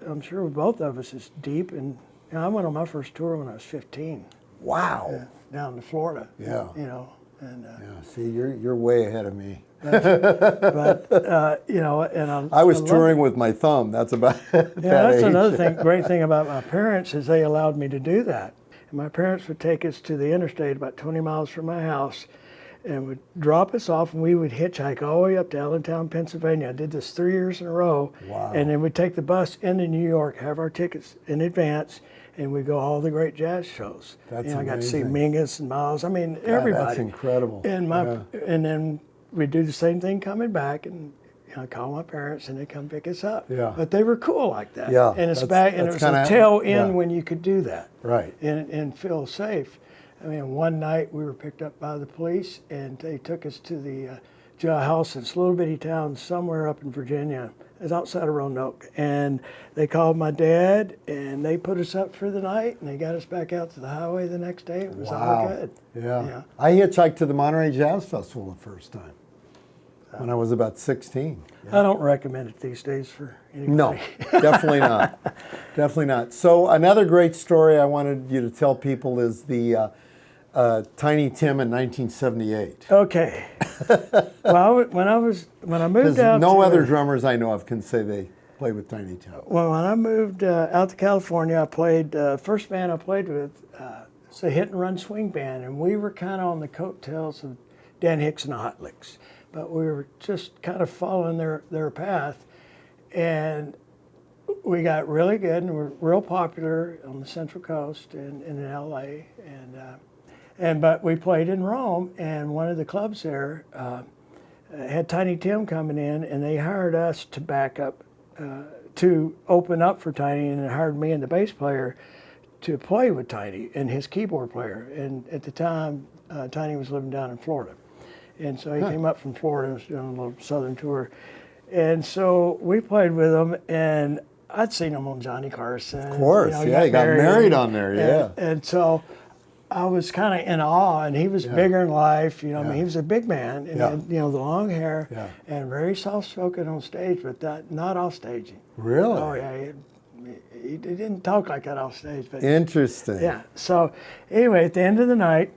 [SPEAKER 2] I'm sure with both of us, is deep. And I went on my first tour when I was 15.
[SPEAKER 1] Wow.
[SPEAKER 2] Down to Florida.
[SPEAKER 1] Yeah.
[SPEAKER 2] And
[SPEAKER 1] see, you're way ahead of me.
[SPEAKER 2] but and
[SPEAKER 1] I was touring with my thumb. That's about that
[SPEAKER 2] that's
[SPEAKER 1] age.
[SPEAKER 2] another great thing about my parents is they allowed me to do that. And my parents would take us to the interstate about 20 miles from my house and would drop us off, and we would hitchhike all the way up to Allentown, Pennsylvania. I did this 3 years in a row.
[SPEAKER 1] Wow.
[SPEAKER 2] And then we'd take the bus into New York, have our tickets in advance, and we'd go all the great jazz shows.
[SPEAKER 1] That's
[SPEAKER 2] I got to see
[SPEAKER 1] amazing.
[SPEAKER 2] Mingus and Miles. I mean, everybody.
[SPEAKER 1] That's incredible.
[SPEAKER 2] And and then we'd do the same thing coming back, and call my parents, and they'd come pick us up.
[SPEAKER 1] Yeah.
[SPEAKER 2] But they were cool like that.
[SPEAKER 1] Yeah,
[SPEAKER 2] And it's
[SPEAKER 1] that's-
[SPEAKER 2] back, and it
[SPEAKER 1] that's
[SPEAKER 2] was
[SPEAKER 1] kinda-
[SPEAKER 2] a tail end
[SPEAKER 1] yeah.
[SPEAKER 2] when you could do that.
[SPEAKER 1] Right.
[SPEAKER 2] And feel safe. I mean, one night we were picked up by the police, and they took us to the jailhouse in this little bitty town somewhere up in Virginia. It was outside of Roanoke. And they called my dad, and they put us up for the night, and they got us back out to the highway the next day. It was all good.
[SPEAKER 1] Yeah. I hitchhiked to the Monterey Jazz Festival the first time when I was about 16.
[SPEAKER 2] I don't recommend it these days for anybody.
[SPEAKER 1] No, definitely not. Definitely not. So another great story I wanted you to tell people is the Tiny Tim in 1978.
[SPEAKER 2] Okay. Well, when I moved
[SPEAKER 1] Because
[SPEAKER 2] out,
[SPEAKER 1] no other drummers I know of can say they played with Tiny Tim.
[SPEAKER 2] Well, when I moved out to California, I played first band I played with. It's a hit and run swing band, and we were kind of on the coattails of Dan Hicks and the Hot Licks, but we were just kind of following their path, and we got really good and we're real popular on the Central Coast and in LA, but we played in Rome, and one of the clubs there had Tiny Tim coming in, and they hired us to back up, to open up for Tiny, and they hired me and the bass player to play with Tiny and his keyboard player. And at the time, Tiny was living down in Florida. And so he came up from Florida and was doing a little southern tour. And so we played with him, and I'd seen him on Johnny Carson.
[SPEAKER 1] Of course, he got married on there, yeah.
[SPEAKER 2] And so I was kind of in awe, and he was bigger in life. I mean, he was a big man, and had, the long hair, and very soft-spoken on stage, but not off staging.
[SPEAKER 1] Really?
[SPEAKER 2] Oh yeah, he didn't talk like that off stage. But
[SPEAKER 1] interesting.
[SPEAKER 2] yeah. So anyway, at the end of the night,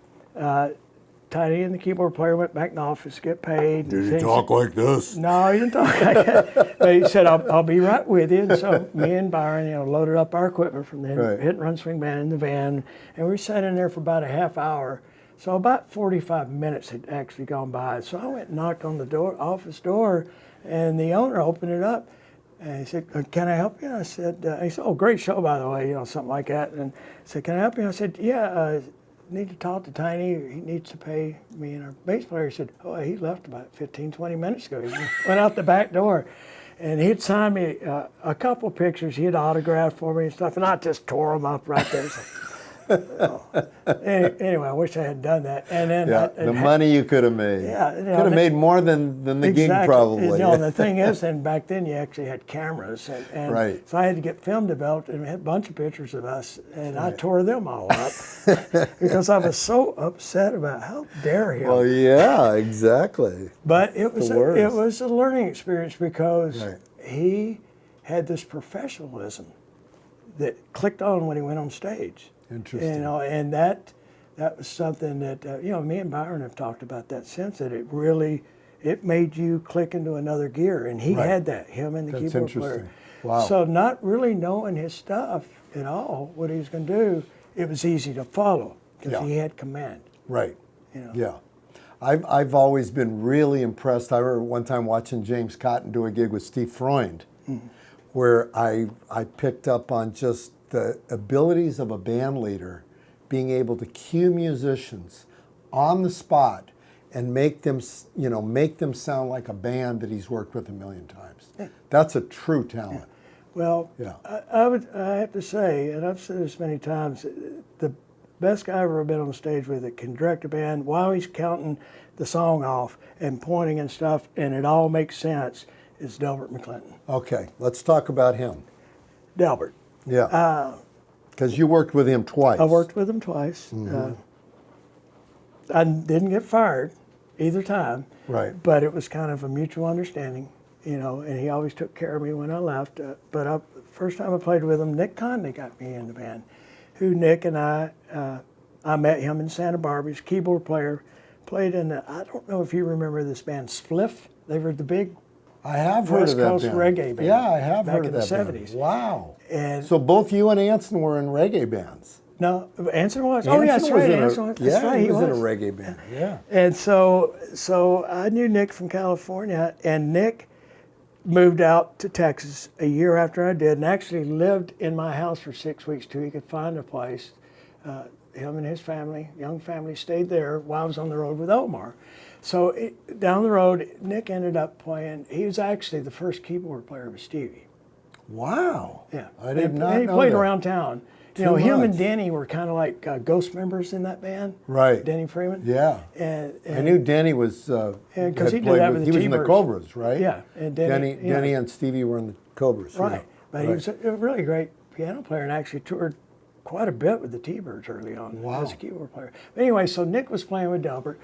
[SPEAKER 2] Tiny and the keyboard player went back in the office to get paid.
[SPEAKER 1] Did he talk like this?
[SPEAKER 2] No, he didn't talk like that. But he said, I'll be right with you. And so me and Byron, loaded up our equipment from the hit and run swing band in the van. And we sat in there for about a half hour. So about 45 minutes had actually gone by. So I went and knocked on the office door, and the owner opened it up. And he said, can I help you? And I said, he said, oh, great show, by the way, you know, something like that. And I said, can I help you? And I said, yeah, need to talk to Tiny. He needs to pay me. And our bass player said, oh, he left about 15, 20 minutes ago. He went out the back door. And he'd signed me a couple pictures. He had autographed for me and stuff. And I just tore them up right there. Anyway, I wish I had done that. And then
[SPEAKER 1] the money you could have made.
[SPEAKER 2] Yeah,
[SPEAKER 1] could have made more than the gig probably.
[SPEAKER 2] You know, the thing is, and back then you actually had cameras, and
[SPEAKER 1] right.
[SPEAKER 2] So I had to get film developed, and we had a bunch of pictures of us, and I tore them all up because I was so upset about how dare him.
[SPEAKER 1] Well, yeah, exactly.
[SPEAKER 2] But it was a learning experience because he had this professionalism that clicked on when he went on stage.
[SPEAKER 1] Interesting.
[SPEAKER 2] You know, and that was something that you know, me and Byron have talked about that since. That it made you click into another gear, and he had that. Him and the keyboard player.
[SPEAKER 1] Wow.
[SPEAKER 2] So not really knowing his stuff at all, what he was going to do, it was easy to follow because he had command.
[SPEAKER 1] Right.
[SPEAKER 2] You know?
[SPEAKER 1] Yeah. I've always been really impressed. I remember one time watching James Cotton do a gig with Steve Freund, where I picked up on just the abilities of a band leader being able to cue musicians on the spot and make them sound like a band that he's worked with a million times. Yeah. That's a true talent. Yeah.
[SPEAKER 2] Well, I have to say, and I've said this many times, the best guy I've ever been on stage with that can direct a band while he's counting the song off and pointing and stuff, and it all makes sense, is Delbert McClinton.
[SPEAKER 1] Okay, let's talk about him.
[SPEAKER 2] Delbert.
[SPEAKER 1] Yeah. Because you worked with him twice.
[SPEAKER 2] I worked with him twice. Mm-hmm. I didn't get fired either time.
[SPEAKER 1] Right.
[SPEAKER 2] But it was kind of a mutual understanding, you know, and he always took care of me when I left. But first time I played with him, Nick Conley got me in the band, who Nick and I met him in Santa Barbara. He's a keyboard player, played in, I don't know if you remember this band, Spliff. They were the big
[SPEAKER 1] I have heard of that
[SPEAKER 2] West Coast
[SPEAKER 1] band.
[SPEAKER 2] reggae band.
[SPEAKER 1] Yeah, I have heard of that
[SPEAKER 2] back in the 70s.
[SPEAKER 1] Band. Wow.
[SPEAKER 2] And
[SPEAKER 1] so both you and Anson were in reggae bands.
[SPEAKER 2] No, Anson was. Oh, yeah, that's right. Anson was. That's right,
[SPEAKER 1] he was in a reggae band. Yeah.
[SPEAKER 2] And so I knew Nick from California, and Nick moved out to Texas a year after I did, and actually lived in my house for 6 weeks till he could find a place. Him and his family, young family, stayed there while I was on the road with Omar. So down the road, Nick ended up playing. He was actually the first keyboard player with Stevie.
[SPEAKER 1] Wow.
[SPEAKER 2] Yeah.
[SPEAKER 1] I did not know
[SPEAKER 2] And he played
[SPEAKER 1] that.
[SPEAKER 2] around town. You know, him and Denny were kind of like ghost members in that band.
[SPEAKER 1] Right.
[SPEAKER 2] Denny Freeman.
[SPEAKER 1] Yeah.
[SPEAKER 2] And
[SPEAKER 1] I knew Denny was.
[SPEAKER 2] Because he did that with the
[SPEAKER 1] He was in the
[SPEAKER 2] T-Birds.
[SPEAKER 1] Cobras, right?
[SPEAKER 2] Yeah. And Denny
[SPEAKER 1] and Stevie were in the Cobras.
[SPEAKER 2] Right.
[SPEAKER 1] Yeah.
[SPEAKER 2] But he was a really great piano player and actually toured quite a bit with the T-Birds early on as a keyboard player. But anyway, so Nick was playing with Delbert,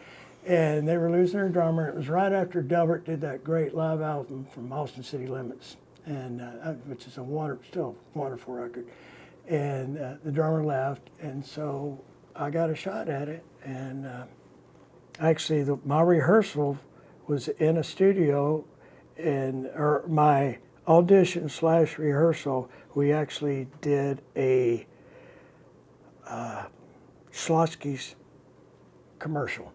[SPEAKER 2] and they were losing their drummer. It was right after Delbert did that great live album from Austin City Limits, and which is still a wonderful record. And the drummer left, and so I got a shot at it. And actually, my rehearsal was in a studio, or my audition / rehearsal, we actually did a Schlotsky's commercial.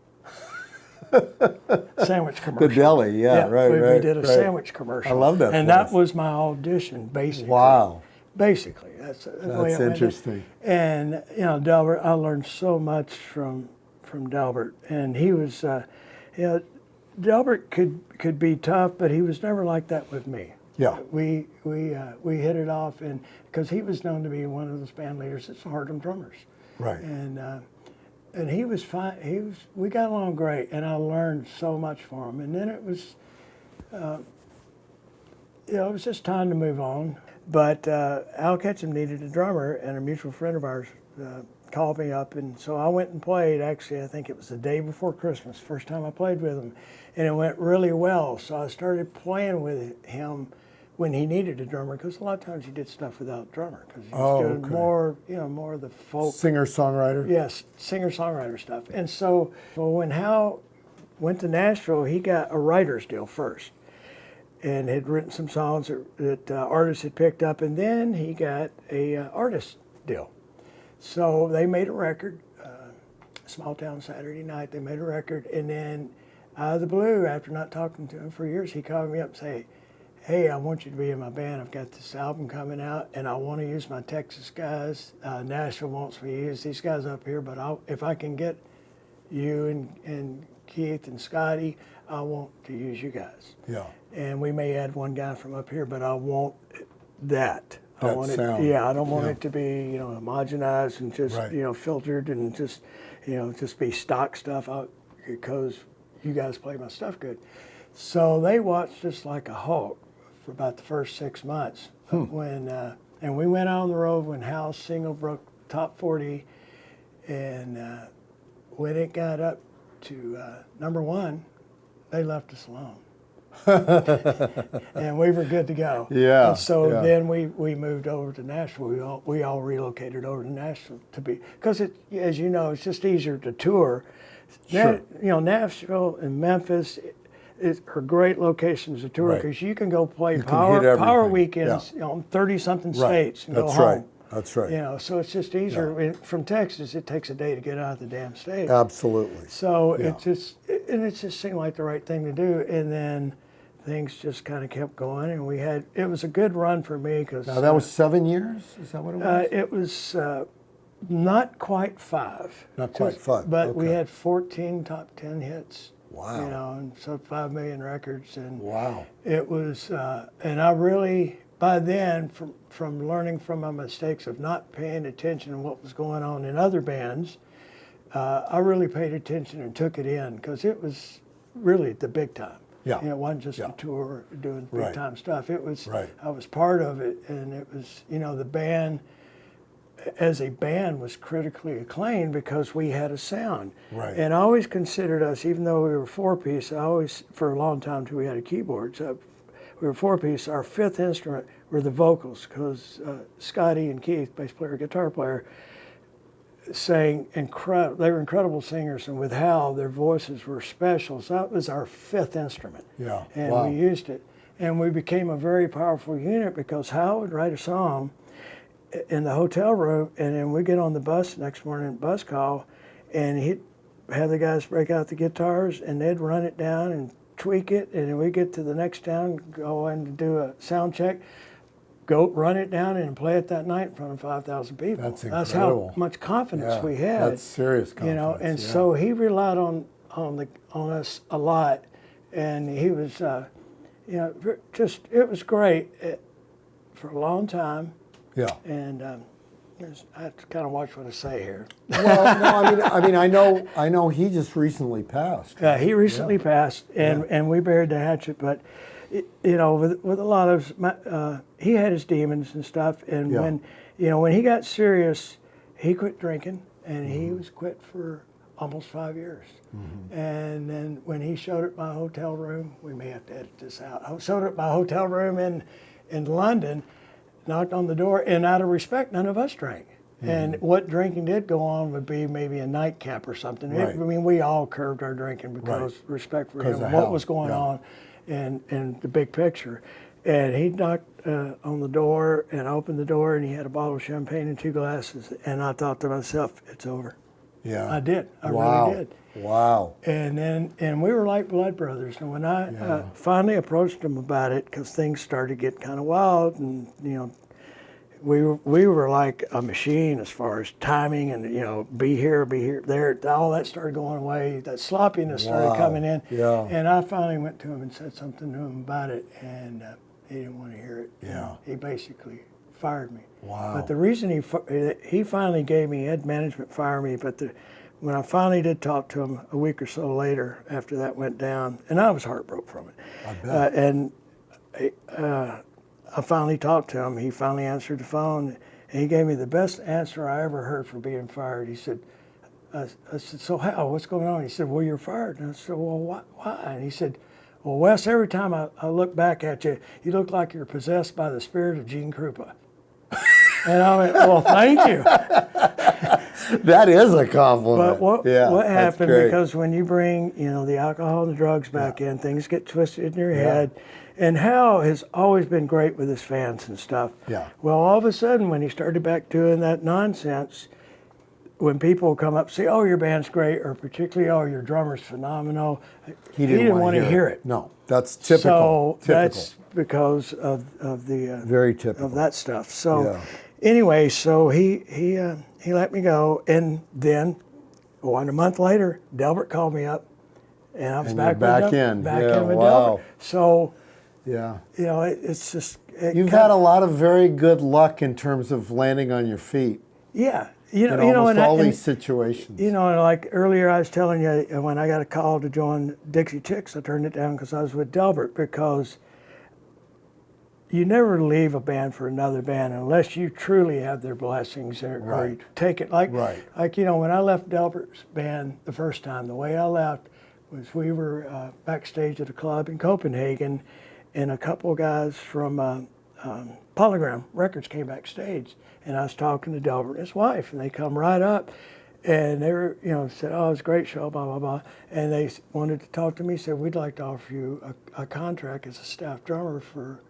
[SPEAKER 2] Sandwich commercial.
[SPEAKER 1] The deli, right.
[SPEAKER 2] We did a sandwich commercial.
[SPEAKER 1] I love that.
[SPEAKER 2] And that was my audition, basically.
[SPEAKER 1] Wow.
[SPEAKER 2] Basically, that's the way it went.
[SPEAKER 1] Interesting.
[SPEAKER 2] And you know, Delbert, I learned so much from Delbert, and he was, Delbert could be tough, but he was never like that with me.
[SPEAKER 1] Yeah.
[SPEAKER 2] We hit it off, and because he was known to be one of those band leaders that's hard on drummers.
[SPEAKER 1] Right.
[SPEAKER 2] And he was fine. We got along great, and I learned so much from him. And then it was, it was just time to move on. But Hal Ketchum needed a drummer, and a mutual friend of ours called me up, and so I went and played. Actually, I think it was the day before Christmas, first time I played with him, and it went really well. So I started playing with him when he needed a drummer, because a lot of times he did stuff without a drummer, because he was doing more of the folk.
[SPEAKER 1] Singer-songwriter?
[SPEAKER 2] Yes, singer-songwriter stuff. And so when Hal went to Nashville, he got a writer's deal first, and had written some songs that artists had picked up, and then he got a artist deal. So they made a record, Small Town Saturday Night, they made a record, and then out of the blue, after not talking to him for years, he called me up and said, hey, I want you to be in my band. I've got this album coming out, and I want to use my Texas guys. Nashville wants me to use these guys up here, but if I can get you and Keith and Scotty, I want to use you guys.
[SPEAKER 1] Yeah.
[SPEAKER 2] And we may add one guy from up here, but I want that.
[SPEAKER 1] That
[SPEAKER 2] I want
[SPEAKER 1] sound.
[SPEAKER 2] it. Yeah, I don't want
[SPEAKER 1] Yeah.
[SPEAKER 2] it to be homogenized and just
[SPEAKER 1] Right.
[SPEAKER 2] filtered and just just be stock stuff. Because you guys play my stuff good. So they watched us like a hawk for about the first 6 months. When and we went out on the road when Hal's single broke top 40, and when it got up to #1, they left us alone. And we were good to go.
[SPEAKER 1] Yeah.
[SPEAKER 2] And so
[SPEAKER 1] yeah.
[SPEAKER 2] then we moved over to Nashville. We all relocated over to Nashville because as you know, it's just easier to tour.
[SPEAKER 1] Sure.
[SPEAKER 2] Nashville and Memphis are great locations to tour
[SPEAKER 1] Right.
[SPEAKER 2] because you can go play
[SPEAKER 1] You can
[SPEAKER 2] power
[SPEAKER 1] hit everything.
[SPEAKER 2] weekends in 30-something
[SPEAKER 1] Right.
[SPEAKER 2] states and
[SPEAKER 1] That's
[SPEAKER 2] go
[SPEAKER 1] right.
[SPEAKER 2] home.
[SPEAKER 1] That's right.
[SPEAKER 2] So it's just easier. And from Texas, it takes a day to get out of the damn state.
[SPEAKER 1] Absolutely.
[SPEAKER 2] So
[SPEAKER 1] Yeah.
[SPEAKER 2] it just seemed like the right thing to do. And then things just kind of kept going, and it was a good run for me because
[SPEAKER 1] Now that was 7 years. Is that what it was?
[SPEAKER 2] it was not quite 5.
[SPEAKER 1] Not quite 5.
[SPEAKER 2] But we
[SPEAKER 1] Okay.
[SPEAKER 2] had 14 top 10 hits.
[SPEAKER 1] Wow.
[SPEAKER 2] And so 5 million records, and
[SPEAKER 1] Wow.
[SPEAKER 2] it was. And I really, by then, from learning from my mistakes of not paying attention to what was going on in other bands, I really paid attention and took it in because it was really the big time.
[SPEAKER 1] Yeah.
[SPEAKER 2] It wasn't just
[SPEAKER 1] Yeah.
[SPEAKER 2] a tour doing big
[SPEAKER 1] Right.
[SPEAKER 2] time stuff. It was.
[SPEAKER 1] Right.
[SPEAKER 2] I was part of it, and it was. The band, as a band, was critically acclaimed because we had a sound.
[SPEAKER 1] Right.
[SPEAKER 2] And I always considered us, even though we were 4-piece, I always, for a long time till we had a keyboard, so we were 4-piece. Our 5th instrument were the vocals because Scotty and Keith, bass player, guitar player, sang incredible. They were incredible singers, and with Hal, their voices were special. So that was our 5th instrument.
[SPEAKER 1] Yeah.
[SPEAKER 2] And
[SPEAKER 1] Wow.
[SPEAKER 2] we used it. And we became a very powerful unit because Hal would write a song in the hotel room, and then we'd get on the bus the next morning, bus call, and he'd have the guys break out the guitars, and they'd run it down and tweak it, and then we'd get to the next town, go in to do a sound check, go run it down and play it that night in front of 5,000 people.
[SPEAKER 1] That's
[SPEAKER 2] That's
[SPEAKER 1] incredible.
[SPEAKER 2] how much confidence
[SPEAKER 1] Yeah.
[SPEAKER 2] we had.
[SPEAKER 1] That's serious confidence.
[SPEAKER 2] And
[SPEAKER 1] yeah.
[SPEAKER 2] so he relied on us a lot, and he was, just it was great for a long time.
[SPEAKER 1] Yeah.
[SPEAKER 2] And I have to kind of watch what I say here.
[SPEAKER 1] Well, no, I know he just recently passed.
[SPEAKER 2] He recently passed, and we buried the hatchet. But with a lot of he had his demons and stuff. And
[SPEAKER 1] Yeah.
[SPEAKER 2] when he got serious, he quit drinking, and he was quit for almost 5 years. And then when he showed up at my hotel room, we may have to edit this out. I showed up at my hotel room in London, knocked on the door, and out of respect, none of us drank. And what drinking did go on would be maybe a nightcap or something.
[SPEAKER 1] Right.
[SPEAKER 2] We all curbed our drinking because respect for him,
[SPEAKER 1] Because of
[SPEAKER 2] and what
[SPEAKER 1] Hal,
[SPEAKER 2] was going
[SPEAKER 1] yeah.
[SPEAKER 2] on in the big picture. And he knocked on the door, and I opened the door, and he had a bottle of champagne and 2 glasses. And I thought to myself, it's over.
[SPEAKER 1] Yeah.
[SPEAKER 2] I did. I
[SPEAKER 1] Wow.
[SPEAKER 2] really did.
[SPEAKER 1] Wow.
[SPEAKER 2] And we were like blood brothers. And when I finally approached him about it, because things started to get kind of wild, and we were like a machine as far as timing, and be here, there. All that started going away. That sloppiness started
[SPEAKER 1] Wow.
[SPEAKER 2] coming in.
[SPEAKER 1] Yeah.
[SPEAKER 2] And I finally went to him and said something to him about it, and he didn't want to hear it.
[SPEAKER 1] Yeah.
[SPEAKER 2] And he basically fired me.
[SPEAKER 1] Wow.
[SPEAKER 2] But the reason he finally gave me, had management fire me, but when I finally did talk to him a week or so later after that went down, and I was heartbroken from it.
[SPEAKER 1] I bet.
[SPEAKER 2] And I finally talked to him. He finally answered the phone, and he gave me the best answer I ever heard for being fired. He said, I said, so Hal, what's going on? He said, well, you're fired. And I said, well, why? And he said, well, Wes, every time I look back at you, you look like you're possessed by the spirit of Gene Krupa. And I went, well, thank you.
[SPEAKER 1] That is a compliment.
[SPEAKER 2] But
[SPEAKER 1] yeah,
[SPEAKER 2] what
[SPEAKER 1] that's
[SPEAKER 2] happened,
[SPEAKER 1] great.
[SPEAKER 2] because when you bring, the alcohol and the drugs back in, things get twisted in your head. And Hal has always been great with his fans and stuff.
[SPEAKER 1] Yeah.
[SPEAKER 2] Well, all of a sudden, when he started back doing that nonsense, when people come up and say, "Oh, your band's great," or particularly, "Oh, your drummer's phenomenal,"
[SPEAKER 1] He didn't
[SPEAKER 2] want to hear it.
[SPEAKER 1] No, that's typical.
[SPEAKER 2] So
[SPEAKER 1] typical.
[SPEAKER 2] that's because of the
[SPEAKER 1] Very typical
[SPEAKER 2] of that stuff. So
[SPEAKER 1] Yeah.
[SPEAKER 2] anyway, so he let me go, and then a month later, Delbert called me up, and I was
[SPEAKER 1] And
[SPEAKER 2] back
[SPEAKER 1] you're back
[SPEAKER 2] with
[SPEAKER 1] in.
[SPEAKER 2] back
[SPEAKER 1] Yeah,
[SPEAKER 2] in with
[SPEAKER 1] wow.
[SPEAKER 2] Delbert. So
[SPEAKER 1] Yeah.
[SPEAKER 2] it's just
[SPEAKER 1] You've had a lot of very good luck in terms of landing on your feet
[SPEAKER 2] yeah.
[SPEAKER 1] in almost all these situations.
[SPEAKER 2] Like earlier I was telling you, when I got a call to join Dixie Chicks, I turned it down because I was with Delbert, because you never leave a band for another band unless you truly have their blessings, or you take it. Like when I left Delbert's band the first time, the way I left was we were backstage at a club in Copenhagen, and a couple of guys from Polygram Records came backstage, and I was talking to Delbert and his wife, and they come right up, and they were, said, "Oh, it was a great show, blah, blah, blah." And they wanted to talk to me, said, "We'd like to offer you a contract as a staff drummer for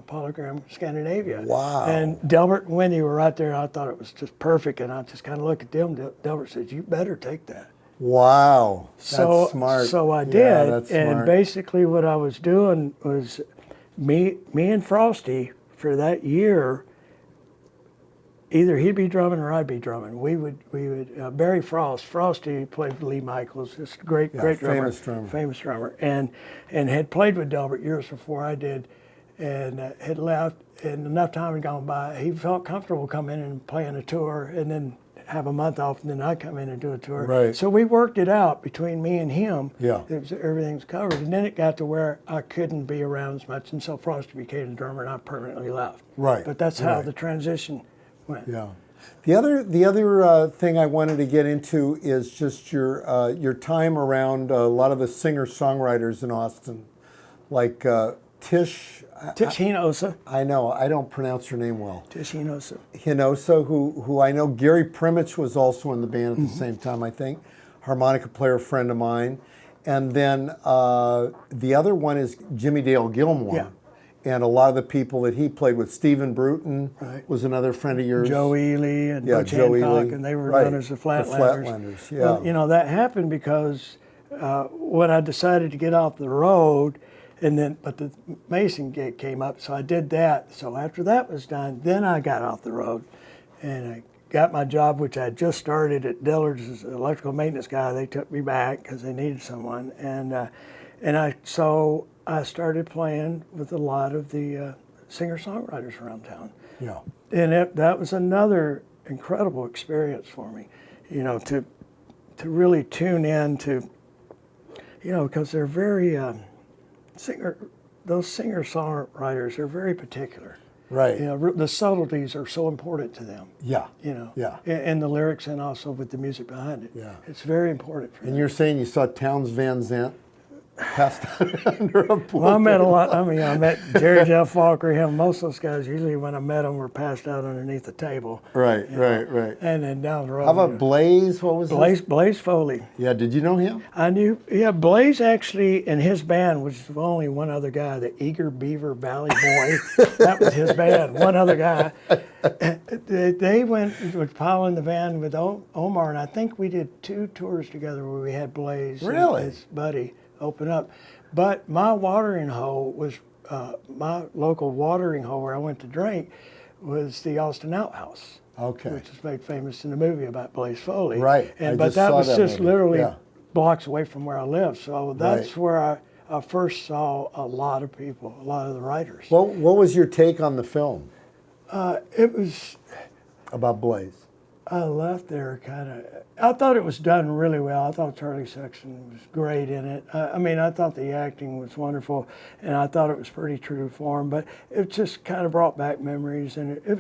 [SPEAKER 2] Polygram Scandinavia."
[SPEAKER 1] Wow.
[SPEAKER 2] And Delbert and Wendy were right there, and I thought it was just perfect, and I just kind of looked at them. Delbert said, "You better take that."
[SPEAKER 1] Wow. That's smart.
[SPEAKER 2] So I did,
[SPEAKER 1] Yeah, that's
[SPEAKER 2] and
[SPEAKER 1] smart.
[SPEAKER 2] basically what I was doing was me and Frosty for that year, either he'd be drumming or I'd be drumming. We would Barry Frosty played with Lee Michaels, this great drummer, famous drummer, and had played with Delbert years before I did, and had left, and enough time had gone by. He felt comfortable coming in and playing a tour, and then have a month off, and then I come in and do a tour.
[SPEAKER 1] Right.
[SPEAKER 2] So we worked it out between me and him.
[SPEAKER 1] Yeah.
[SPEAKER 2] Everything's covered, and then it got to where I couldn't be around as much, and so Frosty became the drummer, and I permanently left.
[SPEAKER 1] Right.
[SPEAKER 2] But that's how the transition went.
[SPEAKER 1] Yeah. The other thing I wanted to get into is just your time around a lot of the singer-songwriters in Austin, like Tish
[SPEAKER 2] Hinosa.
[SPEAKER 1] I know, I don't pronounce her name well.
[SPEAKER 2] Tish Hinosa.
[SPEAKER 1] Hinosa, who I know Gary Primitch was also in the band at the same time, I think. Harmonica player friend of mine. And then the other one is Jimmy Dale Gilmore.
[SPEAKER 2] Yeah.
[SPEAKER 1] And a lot of the people that he played with, Stephen Bruton was another friend of yours.
[SPEAKER 2] Joe Ely and Butch
[SPEAKER 1] Joe
[SPEAKER 2] Hancock,
[SPEAKER 1] Ely.
[SPEAKER 2] and they were known as the Flatlanders.
[SPEAKER 1] The Flatlanders, yeah.
[SPEAKER 2] Well, that happened because when I decided to get off the road, but the Mason gig came up, so I did that. So after that was done, then I got off the road, and I got my job, which I had just started at Dillard's as an electrical maintenance guy. They took me back because they needed someone, so I started playing with a lot of the singer-songwriters around town.
[SPEAKER 1] Yeah.
[SPEAKER 2] And that was another incredible experience for me, to really tune in to, because they're very those singer-songwriters are very particular.
[SPEAKER 1] Right.
[SPEAKER 2] The subtleties are so important to them.
[SPEAKER 1] Yeah.
[SPEAKER 2] Yeah. And the lyrics, and also with the music behind it.
[SPEAKER 1] Yeah.
[SPEAKER 2] It's very important for them.
[SPEAKER 1] And you're saying you saw Townes Van Zandt passed out under a pool?
[SPEAKER 2] Well, I met a lot. I met Jerry Jeff Falker, him. Most of those guys, usually when I met them, were passed out underneath the table.
[SPEAKER 1] Right.
[SPEAKER 2] And then down the road.
[SPEAKER 1] How about Blaze? What was
[SPEAKER 2] Blaze Foley.
[SPEAKER 1] Yeah, did you know him?
[SPEAKER 2] I knew. Yeah, Blaze actually, in his band, was only one other guy, the Eager Beaver Valley Boy. That was his band. One other guy. They were piling the van with Omar, and I think we did 2 tours together where we had Blaze
[SPEAKER 1] Really?
[SPEAKER 2] and his buddy open up. But my watering hole was, my local watering hole where I went to drink was the Austin Outhouse.
[SPEAKER 1] Okay.
[SPEAKER 2] Which was made famous in the movie about Blaze Foley.
[SPEAKER 1] Right.
[SPEAKER 2] But that was just
[SPEAKER 1] movie.
[SPEAKER 2] literally
[SPEAKER 1] Yeah.
[SPEAKER 2] blocks away from where I live. So that's
[SPEAKER 1] Right.
[SPEAKER 2] where I first saw a lot of people, a lot of the writers.
[SPEAKER 1] What was your take on the film
[SPEAKER 2] It was,
[SPEAKER 1] about Blaze?
[SPEAKER 2] I left there I thought it was done really well. I thought Charlie Sexton was great in it. I thought the acting was wonderful, and I thought it was pretty true to form, but it just kind of brought back memories, and it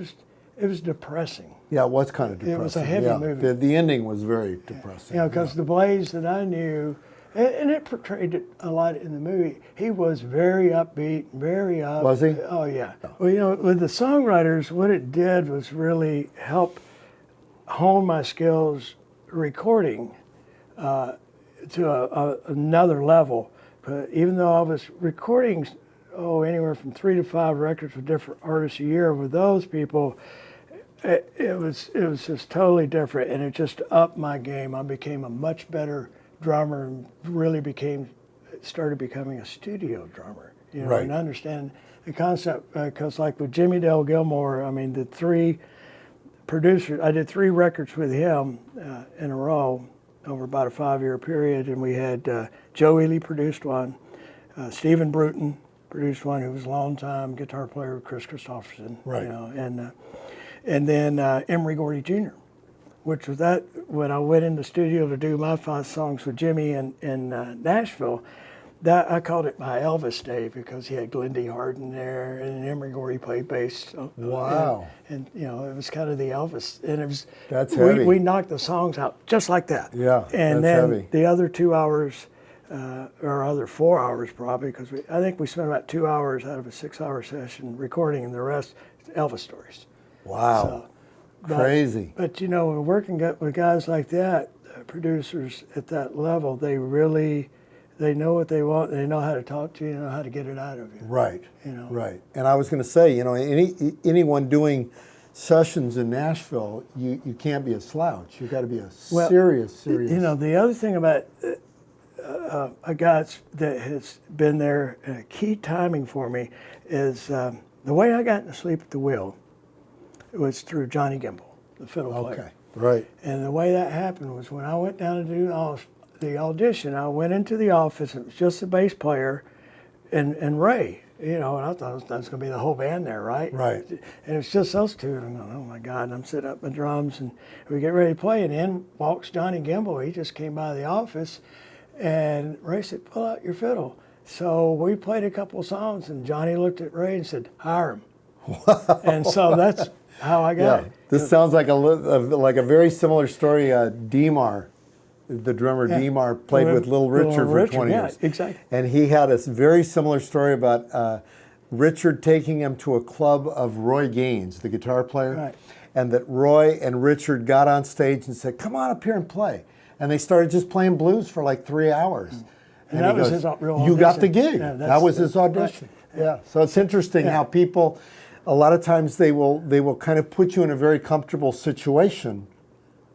[SPEAKER 2] was depressing.
[SPEAKER 1] Yeah, it was kind of depressing.
[SPEAKER 2] It was a heavy movie.
[SPEAKER 1] The ending was very depressing.
[SPEAKER 2] Because the Blaze that I knew, and it portrayed it a lot in the movie, he was very upbeat, very up.
[SPEAKER 1] Was he?
[SPEAKER 2] Oh, yeah. Well, with the songwriters, what it did was really help hone my skills recording to another level. But even though I was recording, anywhere from 3 to 5 records with different artists a year with those people, it was just totally different, and it just upped my game. I became a much better drummer, and really started becoming a studio drummer. You know,
[SPEAKER 1] Right.
[SPEAKER 2] and understand the concept, because like with Jimmy Dale Gilmore, I mean, the three producers, I did 3 records with him in a row over about a 5-year period, and we had Joe Ely produced one, Stephen Bruton produced one, who was a long-time guitar player with Chris Christopherson,
[SPEAKER 1] Right.
[SPEAKER 2] you know, and then Emery Gordy Jr., which was that when I went in the studio to do my 5 songs with Jimmy in Nashville. That I called it my Elvis day, because he had Glendy Harden there, and Emery Gordy played bass.
[SPEAKER 1] Wow.
[SPEAKER 2] And you know, it was kind of the Elvis, and it was.
[SPEAKER 1] That's heavy.
[SPEAKER 2] We knocked the songs out just like that.
[SPEAKER 1] Yeah,
[SPEAKER 2] And
[SPEAKER 1] that's
[SPEAKER 2] then
[SPEAKER 1] heavy.
[SPEAKER 2] the other 2 hours, or other 4 hours probably, because I think we spent about 2 hours out of a 6-hour session recording, and the rest Elvis stories.
[SPEAKER 1] Wow.
[SPEAKER 2] So, but-
[SPEAKER 1] Crazy.
[SPEAKER 2] But you know, working with guys like that, producers at that level, they know what they want. They know how to talk to you. They know how to get it out of you.
[SPEAKER 1] Right.
[SPEAKER 2] You know.
[SPEAKER 1] Right. And I was going to say, you know, anyone doing sessions in Nashville, you can't be a slouch. You got to be a serious.
[SPEAKER 2] You know, the other thing about a guy that has been there, key timing for me is the way I got to sleep at the wheel. It was through Johnny Gimble, the fiddle player.
[SPEAKER 1] Okay. Right.
[SPEAKER 2] And the way that happened was when I went down to do the audition, I went into the office, and it was just the bass player and Ray, you know, and I thought that was going to be the whole band there, right?
[SPEAKER 1] Right.
[SPEAKER 2] And it's just those two, and I'm going, oh my God, and I'm sitting up my drums, and we get ready to play, and in walks Johnny Gimble. He just came by the office, and Ray said, pull out your fiddle. So we played a couple of songs, and Johnny looked at Ray and said, hire him. Wow. And so that's how I got it.
[SPEAKER 1] This sounds like a very similar story. Demar, the drummer Demar, played with Little Richard for 20 years.
[SPEAKER 2] Yeah, exactly.
[SPEAKER 1] And he had a very similar story about Richard taking him to a club of Roy Gaines, the guitar player,
[SPEAKER 2] Right.
[SPEAKER 1] and that Roy and Richard got on stage and said, come on up here and play. And they started just playing blues for like 3 hours.
[SPEAKER 2] And that
[SPEAKER 1] he
[SPEAKER 2] was
[SPEAKER 1] goes,
[SPEAKER 2] his real
[SPEAKER 1] you got
[SPEAKER 2] audition.
[SPEAKER 1] the gig.
[SPEAKER 2] Yeah,
[SPEAKER 1] that was his audition.
[SPEAKER 2] Right.
[SPEAKER 1] Yeah. So it's interesting how people, a lot of times they will kind of put you in a very comfortable situation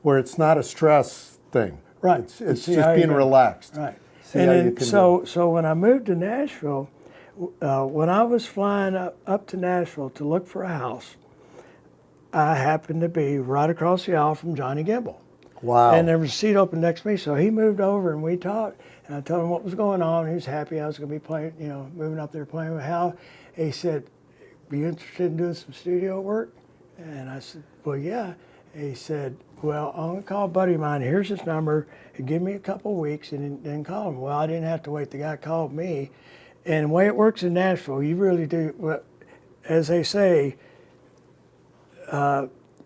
[SPEAKER 1] where it's not a stress thing.
[SPEAKER 2] Right.
[SPEAKER 1] It's
[SPEAKER 2] See
[SPEAKER 1] just
[SPEAKER 2] how
[SPEAKER 1] being
[SPEAKER 2] you-
[SPEAKER 1] relaxed.
[SPEAKER 2] Right.
[SPEAKER 1] See
[SPEAKER 2] And
[SPEAKER 1] how you
[SPEAKER 2] then,
[SPEAKER 1] can
[SPEAKER 2] so when I moved to Nashville, when I was flying up to Nashville to look for a house, I happened to be right across the aisle from Johnny Gimble.
[SPEAKER 1] Wow.
[SPEAKER 2] And there was a seat open next to me, so he moved over and we talked. And I told him what was going on. He was happy I was going to be playing, you know, moving up there playing with Hal. He said, "Be you interested in doing some studio work?" And I said, "Well, yeah." He said, "Well, I'm going to call a buddy of mine. Here's his number. Give me a couple weeks and then call him." Well, I didn't have to wait. The guy called me. And the way it works in Nashville, you really do, well, as they say,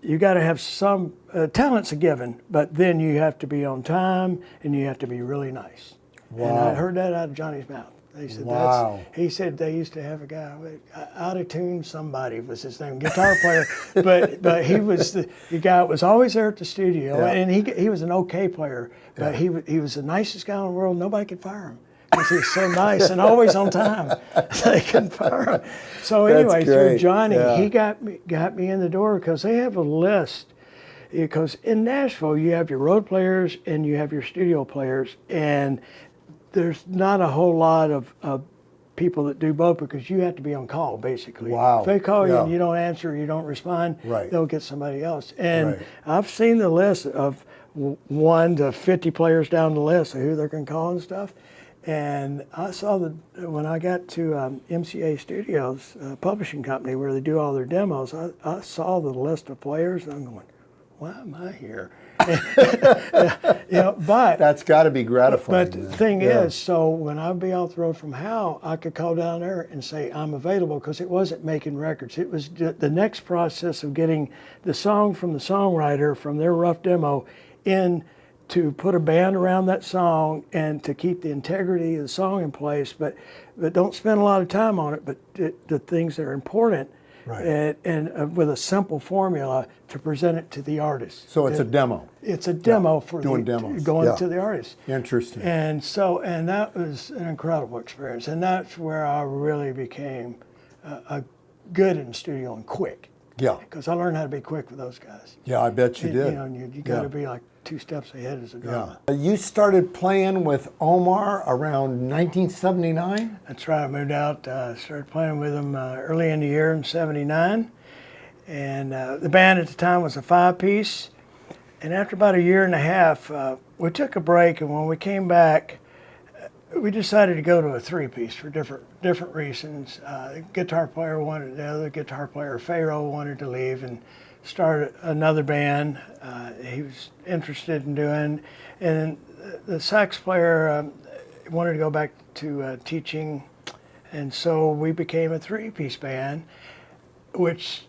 [SPEAKER 2] you got to have some talent's a given, but then you have to be on time and you have to be really nice.
[SPEAKER 1] Wow.
[SPEAKER 2] And I heard that out of Johnny's mouth. They said
[SPEAKER 1] Wow.
[SPEAKER 2] he said they used to have a guy, out of tune somebody was his name, guitar player, but he was the guy that was always there at the studio,
[SPEAKER 1] Yeah.
[SPEAKER 2] and he was an okay player, but he was the nicest guy in the world. Nobody could fire him because he was so nice and always on time. They couldn't fire him. So anyway, through
[SPEAKER 1] great.
[SPEAKER 2] Johnny,
[SPEAKER 1] Yeah.
[SPEAKER 2] he got me in the door because they have a list. Because in Nashville, you have your road players and you have your studio players, and there's not a whole lot of people that do both because you have to be on call, basically.
[SPEAKER 1] Wow.
[SPEAKER 2] If they call you
[SPEAKER 1] Yeah.
[SPEAKER 2] and you don't answer, you don't respond,
[SPEAKER 1] Right.
[SPEAKER 2] they'll get somebody else. And
[SPEAKER 1] Right.
[SPEAKER 2] I've seen the list of 1 to 50 players down the list of who they're going to call and stuff. And I saw when I got to MCA Studios, publishing company where they do all their demos, I saw the list of players and I'm going, why am I here? You know, but
[SPEAKER 1] That's got to be gratifying.
[SPEAKER 2] but the
[SPEAKER 1] man.
[SPEAKER 2] thing
[SPEAKER 1] Yeah.
[SPEAKER 2] is, so when I'd be off the road from Hal, I could call down there and say I'm available because it wasn't making records. It was the next process of getting the song from the songwriter from their rough demo in to put a band around that song and to keep the integrity of the song in place, but don't spend a lot of time on it, but the things that are important.
[SPEAKER 1] Right.
[SPEAKER 2] And with a simple formula to present it to the artist.
[SPEAKER 1] So it's a demo.
[SPEAKER 2] It's a demo for
[SPEAKER 1] doing demos.
[SPEAKER 2] going
[SPEAKER 1] Yeah.
[SPEAKER 2] to the artist.
[SPEAKER 1] Interesting.
[SPEAKER 2] And that was an incredible experience. And that's where I really became good in the studio and quick.
[SPEAKER 1] Yeah.
[SPEAKER 2] Because I learned how to be quick with those guys.
[SPEAKER 1] Yeah, I bet you did.
[SPEAKER 2] You know, and you got to be like 2 steps ahead as a drummer.
[SPEAKER 1] Yeah. You started playing with Omar around 1979?
[SPEAKER 2] That's right. I moved out, started playing with him early in the year in '79. And the band at the time was a 5-piece. And after about a year and a half, we took a break. And when we came back, we decided to go to a 3-piece for different reasons. The guitar player wanted, the other guitar player, Pharaoh, wanted to leave and start another band he was interested in doing. And the sax player wanted to go back to teaching. And so we became a 3-piece band, which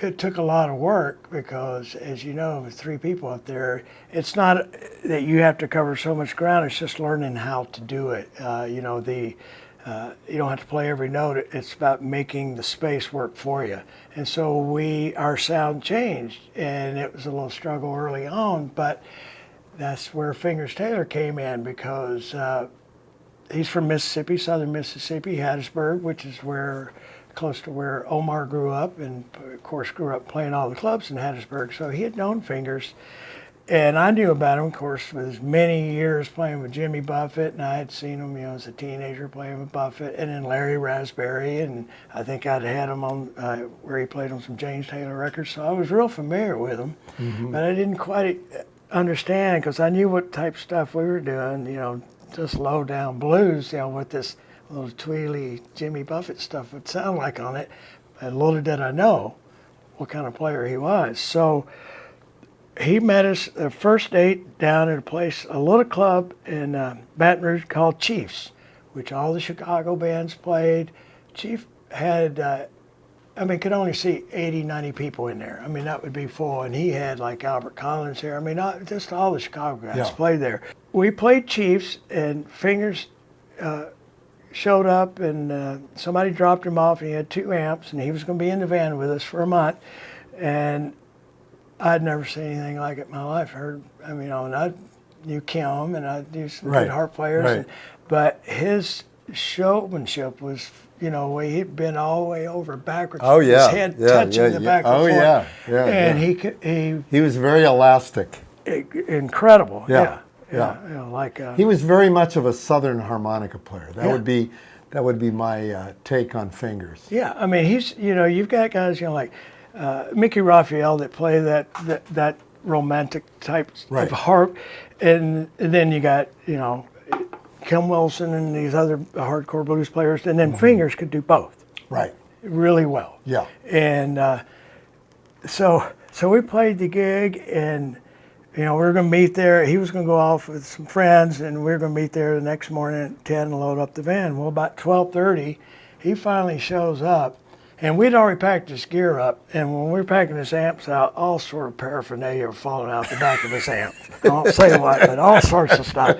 [SPEAKER 2] it took a lot of work because, as you know, with 3 people up there, it's not that you have to cover so much ground. It's just learning how to do it. You know, you don't have to play every note. It's about making the space work for you. And so our sound changed, and it was a little struggle early on. But that's where Fingers Taylor came in because he's from Mississippi, southern Mississippi, Hattiesburg, which is close to where Omar grew up, and of course grew up playing all the clubs in Hattiesburg. So he had known Fingers, and I knew about him, of course, with his many years playing with Jimmy Buffett, and I had seen him, as a teenager playing with Buffett, and then Larry Raspberry, and I think I'd had him on where he played on some James Taylor records. So I was real familiar with him, but I didn't quite understand because I knew what type of stuff we were doing, just low down blues, with this little tweely Jimmy Buffett stuff would sound like on it. And little did I know what kind of player he was. So he met us the first date down at a little club in Baton Rouge called Chiefs, which all the Chicago bands played. Chief had, could only see 80, 90 people in there. That would be full. And he had like Albert Collins here. Just all the Chicago guys played there. We played Chiefs, and Fingers showed up, and somebody dropped him off, and he had 2 amps, and he was going to be in the van with us for a month. And I'd never seen anything like it in my life. I knew Kim, and I knew some good harp players.
[SPEAKER 1] Right.
[SPEAKER 2] But his showmanship was, he'd been all the way over backwards.
[SPEAKER 1] Oh, yeah.
[SPEAKER 2] His head touching the back and forth. And
[SPEAKER 1] he was very elastic.
[SPEAKER 2] Incredible. Yeah.
[SPEAKER 1] He was very much of a Southern harmonica player. That would be my take on Fingers.
[SPEAKER 2] Yeah, he's you've got guys like Mickey Raphael that play that romantic type of harp, and then you got Kim Wilson and these other hardcore blues players, and then Fingers could do both really well.
[SPEAKER 1] Yeah,
[SPEAKER 2] and so we played the gig, and we were going to meet there. He was going to go off with some friends, and we were going to meet there the next morning at 10 and load up the van. Well, about 12:30, he finally shows up, and we'd already packed his gear up. And when we were packing his amps out, all sort of paraphernalia were falling out the back of his amp. I won't say what, but all sorts of stuff.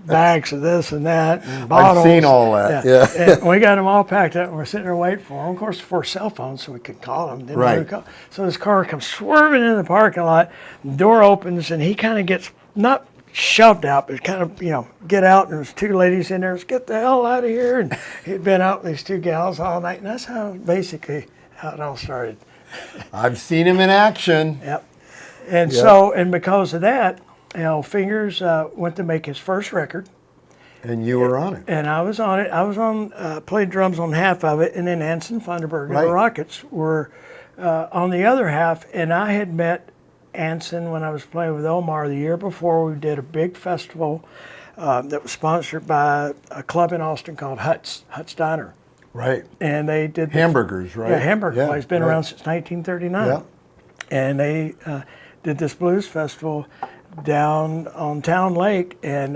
[SPEAKER 2] Bags of this and that, and bottles.
[SPEAKER 1] I've seen all that, yeah.
[SPEAKER 2] And we got them all packed up, and we're sitting there waiting for him. Of course, before cell phones, so we could call him. Didn't know who to call. So his car comes swerving in the parking lot, the door opens, and he kind of gets, not shoved out, but kind of, get out, and there's 2 ladies in there. Let's get the hell out of here. And he'd been out with these 2 gals all night, and that's basically how it all started.
[SPEAKER 1] I've seen him in action.
[SPEAKER 2] Yep. And so, and because of that, Fingers went to make his first record.
[SPEAKER 1] And you were on it.
[SPEAKER 2] And I was on it. I was played drums on half of it, and then Anson, Thunderbird, and the Rockets were on the other half. And I had met Anson when I was playing with Omar the year before. We did a big festival that was sponsored by a club in Austin called Huts Diner.
[SPEAKER 1] Right.
[SPEAKER 2] And they did
[SPEAKER 1] hamburgers, right?
[SPEAKER 2] Yeah, hamburger place. Been around since 1939.
[SPEAKER 1] Yeah.
[SPEAKER 2] And they did this blues festival down on Town Lake, and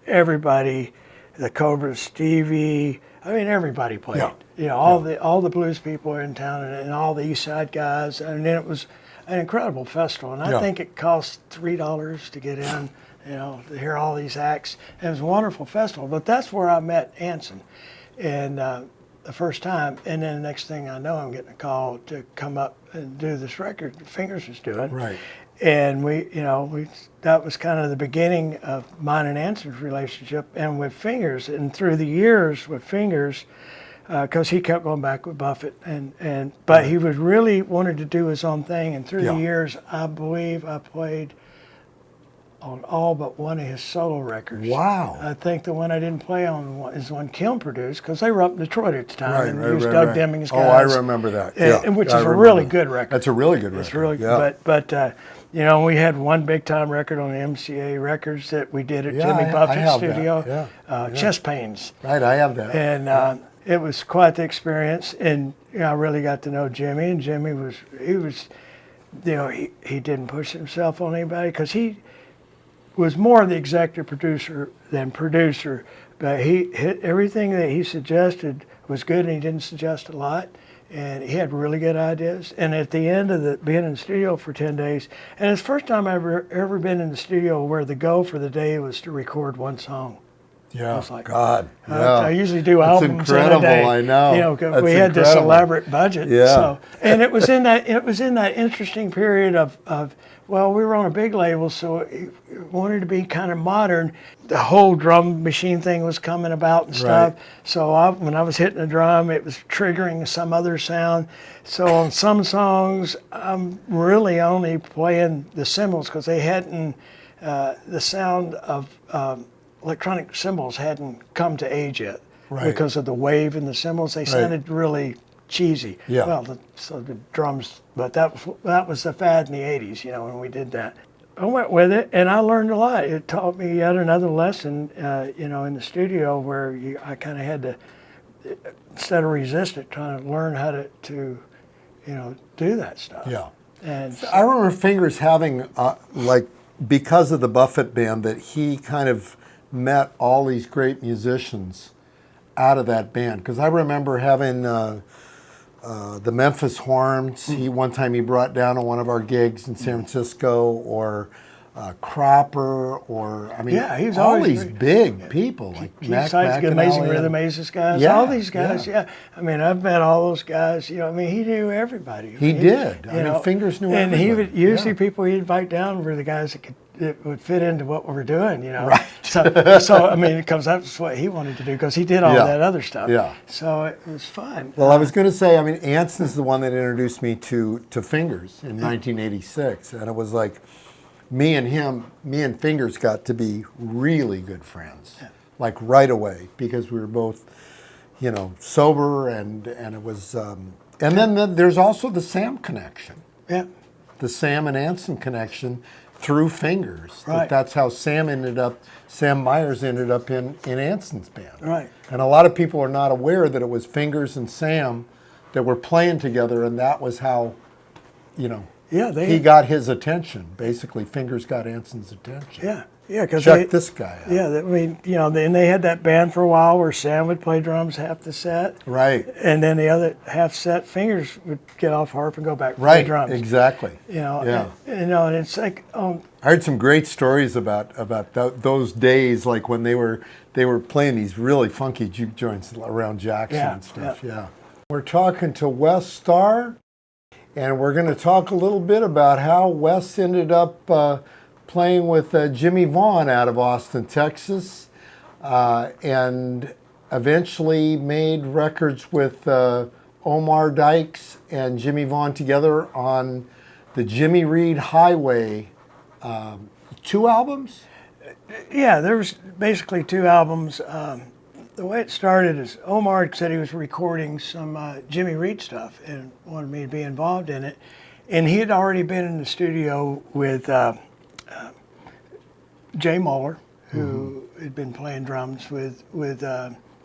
[SPEAKER 2] everybody, the Cobras, Stevie, everybody played.
[SPEAKER 1] Yeah.
[SPEAKER 2] All the blues people were in town, and all the East Side guys, and then it was an incredible festival. And I think it cost $3 to get in, to hear all these acts. And it was a wonderful festival. But that's where I met Anson, and the first time. And then the next thing I know, I'm getting a call to come up and do this record Fingers was doing.
[SPEAKER 1] Right.
[SPEAKER 2] And that was kind of the beginning of mine and Anson's relationship, and with Fingers. And through the years with Fingers, because he kept going back with Buffett, but he was really wanted to do his own thing. And through the years, I believe I played on all but one of his solo records.
[SPEAKER 1] Wow.
[SPEAKER 2] I think the one I didn't play on is one Kim produced, because they were up in Detroit at the time.
[SPEAKER 1] Right,
[SPEAKER 2] and
[SPEAKER 1] right,
[SPEAKER 2] it was
[SPEAKER 1] right,
[SPEAKER 2] Doug
[SPEAKER 1] right.
[SPEAKER 2] Deming's
[SPEAKER 1] Oh,
[SPEAKER 2] guys.
[SPEAKER 1] I remember that.
[SPEAKER 2] And which is a really good record.
[SPEAKER 1] That's a really good record.
[SPEAKER 2] It's really
[SPEAKER 1] yeah.
[SPEAKER 2] But you know, we had one big time record on the MCA Records that we did at Jimmy Buffett's studio. Chest Pains.
[SPEAKER 1] Right, I have that.
[SPEAKER 2] And it was quite the experience. And you know, I really got to know Jimmy. And Jimmy was, you know, he didn't push himself on anybody, because he was more the executive producer than producer. But everything that he suggested was good, and he didn't suggest a lot. And he had really good ideas. And at the end of being in the studio for 10 days, and it's the first time I've ever been in the studio where the goal for the day was to record one song.
[SPEAKER 1] Yeah,
[SPEAKER 2] I was like,
[SPEAKER 1] God.
[SPEAKER 2] I usually do
[SPEAKER 1] That's
[SPEAKER 2] albums
[SPEAKER 1] incredible,
[SPEAKER 2] in a day.
[SPEAKER 1] I know.
[SPEAKER 2] You know, 'cause
[SPEAKER 1] That's
[SPEAKER 2] we had this
[SPEAKER 1] incredible.
[SPEAKER 2] elaborate budget.
[SPEAKER 1] Yeah.
[SPEAKER 2] So, and it was in that interesting period of well, we were on a big label, so it wanted to be kind of modern. The whole drum machine thing was coming about and stuff.
[SPEAKER 1] Right.
[SPEAKER 2] So when I was hitting a drum, it was triggering some other sound. So on some songs, I'm really only playing the cymbals, because they hadn't, the sound of electronic cymbals hadn't come to age yet.
[SPEAKER 1] Right.
[SPEAKER 2] Because of the wave in the cymbals. They sounded really cheesy.
[SPEAKER 1] Yeah.
[SPEAKER 2] Well, so the drums, but that was the fad in the 80s, you know, when we did that. I went with it, and I learned a lot. It taught me yet another lesson, you know, in the studio, where I kind of had to, instead of resist it, trying to learn how to you know, do that stuff.
[SPEAKER 1] Yeah.
[SPEAKER 2] And
[SPEAKER 1] I remember Fingers having, like, because of the Buffett band, that he kind of met all these great musicians out of that band. Because I remember having the Memphis Horns. One time he brought down on one of our gigs in San Francisco, or Cropper, or I mean,
[SPEAKER 2] he was
[SPEAKER 1] all
[SPEAKER 2] always
[SPEAKER 1] these big people like Mac
[SPEAKER 2] besides the Amazing
[SPEAKER 1] McAnally
[SPEAKER 2] Rhythm Aces guys,
[SPEAKER 1] Yeah,
[SPEAKER 2] all these guys, I mean, I've met all those guys. You know, I mean, he knew everybody.
[SPEAKER 1] He did. I
[SPEAKER 2] you
[SPEAKER 1] mean,
[SPEAKER 2] know,
[SPEAKER 1] Fingers knew
[SPEAKER 2] and
[SPEAKER 1] everybody.
[SPEAKER 2] he would usually people he'd invite down were the guys that would fit into what we were doing. You know,
[SPEAKER 1] Right.
[SPEAKER 2] So I mean, it comes up to what he wanted to do, because he did all
[SPEAKER 1] Yeah.
[SPEAKER 2] that other stuff.
[SPEAKER 1] Yeah.
[SPEAKER 2] So it was fun.
[SPEAKER 1] Well, I was going to say, I mean, Anson's the one that introduced me to Fingers in 1986, and it was like me and Fingers got to be really good friends, like right away, because we were both, you know, sober, and it was, and then there's also the Sam connection,
[SPEAKER 2] Yeah.
[SPEAKER 1] the Sam and Anson connection through Fingers.
[SPEAKER 2] Right.
[SPEAKER 1] That's how Sam Myers ended up in Anson's band.
[SPEAKER 2] Right.
[SPEAKER 1] And a lot of people are not aware that it was Fingers and Sam that were playing together, and that was how, you know,
[SPEAKER 2] Yeah.
[SPEAKER 1] he got his attention. Basically, Fingers got Anson's attention.
[SPEAKER 2] Yeah. Yeah. Because
[SPEAKER 1] Check this guy out.
[SPEAKER 2] Yeah, I mean, you know, and they had that band for a while where Sam would play drums half the set,
[SPEAKER 1] Right.
[SPEAKER 2] and then the other half set, Fingers would get off harp and go back to play
[SPEAKER 1] Right.
[SPEAKER 2] drums.
[SPEAKER 1] Exactly.
[SPEAKER 2] You know,
[SPEAKER 1] Yeah.
[SPEAKER 2] and, you know, and it's like,
[SPEAKER 1] I heard some great stories about those days, like when they were playing these really funky juke joints around Jackson and stuff. Yeah. We're talking to Wes Starr, and we're going to talk a little bit about how Wes ended up playing with Jimmy Vaughn out of Austin, Texas, and eventually made records with Omar Dykes and Jimmy Vaughn together on the Jimmy Reed Highway, 2 albums?
[SPEAKER 2] yeah, there was basically 2 albums. The way it started is Omar said he was recording some Jimmy Reed stuff and wanted me to be involved in it. And he had already been in the studio with Jay Moeller, who had been playing drums with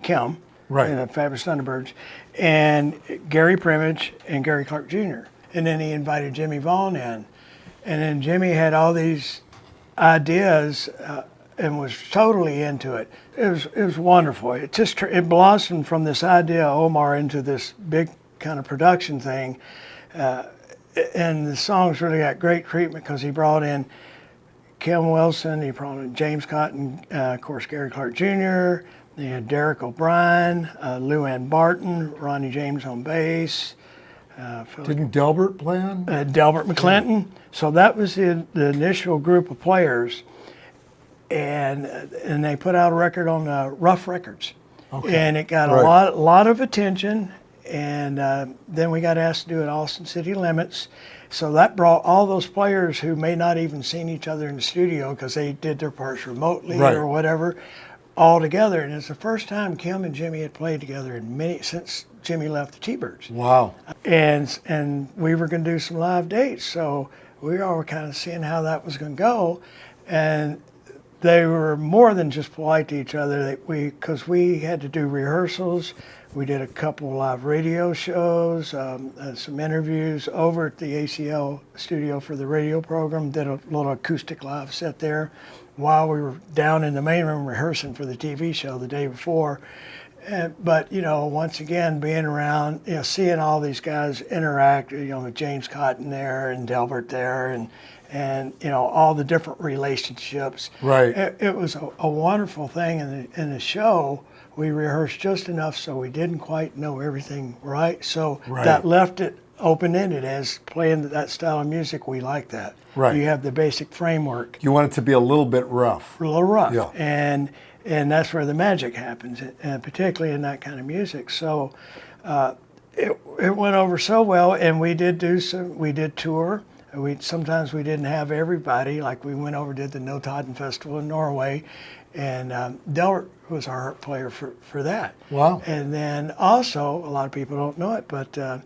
[SPEAKER 2] Kim
[SPEAKER 1] Right.
[SPEAKER 2] in the Fabulous Thunderbirds, and Gary Primage and Gary Clark Jr. And then he invited Jimmy Vaughn in. And then Jimmy had all these ideas and was totally into it. It was wonderful. It just it blossomed from this idea of Omar into this big kind of production thing. And the songs really got great treatment because he brought in Kim Wilson, he brought in James Cotton, of course Gary Clark Jr., they had Derek O'Brien, Lou Ann Barton, Ronnie James on bass.
[SPEAKER 1] Didn't Delbert play on?
[SPEAKER 2] Delbert McClinton. So that was the initial group of players. And they put out a record on Rough Records.
[SPEAKER 1] Okay.
[SPEAKER 2] And it got
[SPEAKER 1] Right.
[SPEAKER 2] a lot of attention. And then we got asked to do it Austin City Limits. So that brought all those players who may not even seen each other in the studio because they did their parts remotely
[SPEAKER 1] Right.
[SPEAKER 2] or whatever, all together. And it's the first time Kim and Jimmy had played together since Jimmy left the T-Birds.
[SPEAKER 1] Wow.
[SPEAKER 2] And we were going to do some live dates. So we all were kind of seeing how that was going to go. And they were more than just polite to each other. Because we had to do rehearsals. We did a couple of live radio shows, some interviews over at the ACL studio for the radio program. Did a little acoustic live set there while we were down in the main room rehearsing for the TV show the day before. But, once again, being around, seeing all these guys interact, with James Cotton there and Delbert there and all the different relationships.
[SPEAKER 1] Right.
[SPEAKER 2] It was a wonderful thing. In the show, we rehearsed just enough so we didn't quite know everything right. So
[SPEAKER 1] Right.
[SPEAKER 2] that left it open-ended. As playing that style of music, we like that.
[SPEAKER 1] Right.
[SPEAKER 2] You have the basic framework.
[SPEAKER 1] You want it to be a little bit rough.
[SPEAKER 2] A little rough.
[SPEAKER 1] Yeah.
[SPEAKER 2] And that's where the magic happens, and particularly in that kind of music. So it went over so well, and we did tour. Sometimes we didn't have everybody. Like we went over, did the Notodden Festival in Norway, and Delbert was our harp player for that.
[SPEAKER 1] Wow.
[SPEAKER 2] And then also, a lot of people don't know it, but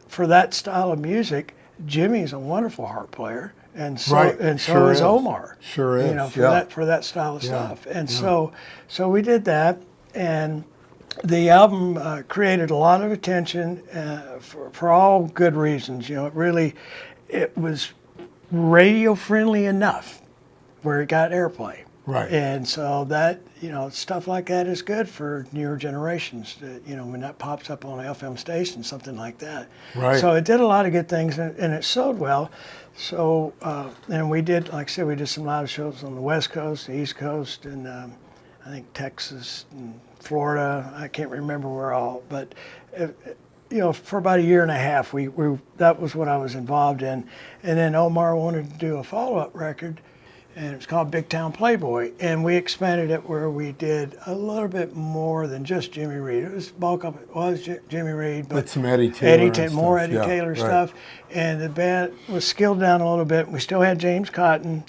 [SPEAKER 2] for that style of music, Jimmy's a wonderful harp player, and so
[SPEAKER 1] Right.
[SPEAKER 2] and so
[SPEAKER 1] Sure
[SPEAKER 2] is
[SPEAKER 1] is.
[SPEAKER 2] Omar.
[SPEAKER 1] Sure is.
[SPEAKER 2] For that style of
[SPEAKER 1] Yeah.
[SPEAKER 2] stuff. And
[SPEAKER 1] Yeah.
[SPEAKER 2] so we did that, and the album created a lot of attention for all good reasons. It was radio friendly enough where it got airplay.
[SPEAKER 1] Right.
[SPEAKER 2] And so that, stuff like that is good for newer generations. When that pops up on an FM station, something like that.
[SPEAKER 1] Right.
[SPEAKER 2] So it did a lot of good things, and it sold well. So, and we did, like I said, we did some live shows on the West Coast, the East Coast, and I think Texas and Florida. I can't remember where all, but for about a year and a half, we that was what I was involved in. And then Omar wanted to do a follow-up record, and it was called Big Town Playboy. And we expanded it where we did a little bit more than just Jimmy Reed. It was bulk of it was Jimmy Reed, but
[SPEAKER 1] some Eddie Taylor.
[SPEAKER 2] more
[SPEAKER 1] stuff.
[SPEAKER 2] Eddie
[SPEAKER 1] Yeah,
[SPEAKER 2] Taylor
[SPEAKER 1] right.
[SPEAKER 2] stuff. And the band was scaled down a little bit. We still had James Cotton.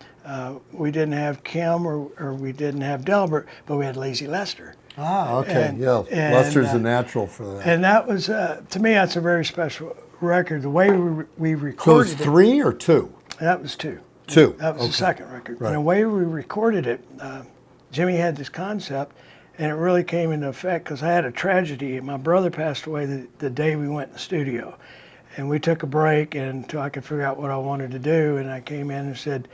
[SPEAKER 2] We didn't have Kim or we didn't have Delbert, but we had Lazy Lester.
[SPEAKER 1] Ah, okay.
[SPEAKER 2] And-
[SPEAKER 1] Yeah.
[SPEAKER 2] and,
[SPEAKER 1] Lester's a natural for that.
[SPEAKER 2] And that was, to me, that's a very special record. The way we
[SPEAKER 1] So
[SPEAKER 2] recorded
[SPEAKER 1] it's 3 or 2?
[SPEAKER 2] that was two.
[SPEAKER 1] 2.
[SPEAKER 2] That was
[SPEAKER 1] okay.
[SPEAKER 2] the second record.
[SPEAKER 1] Right.
[SPEAKER 2] And the way we recorded it, Jimmy had this concept, and it really came into effect because I had a tragedy. My brother passed away the day we went in the studio. And we took a break until I could figure out what I wanted to do. And I came in and said,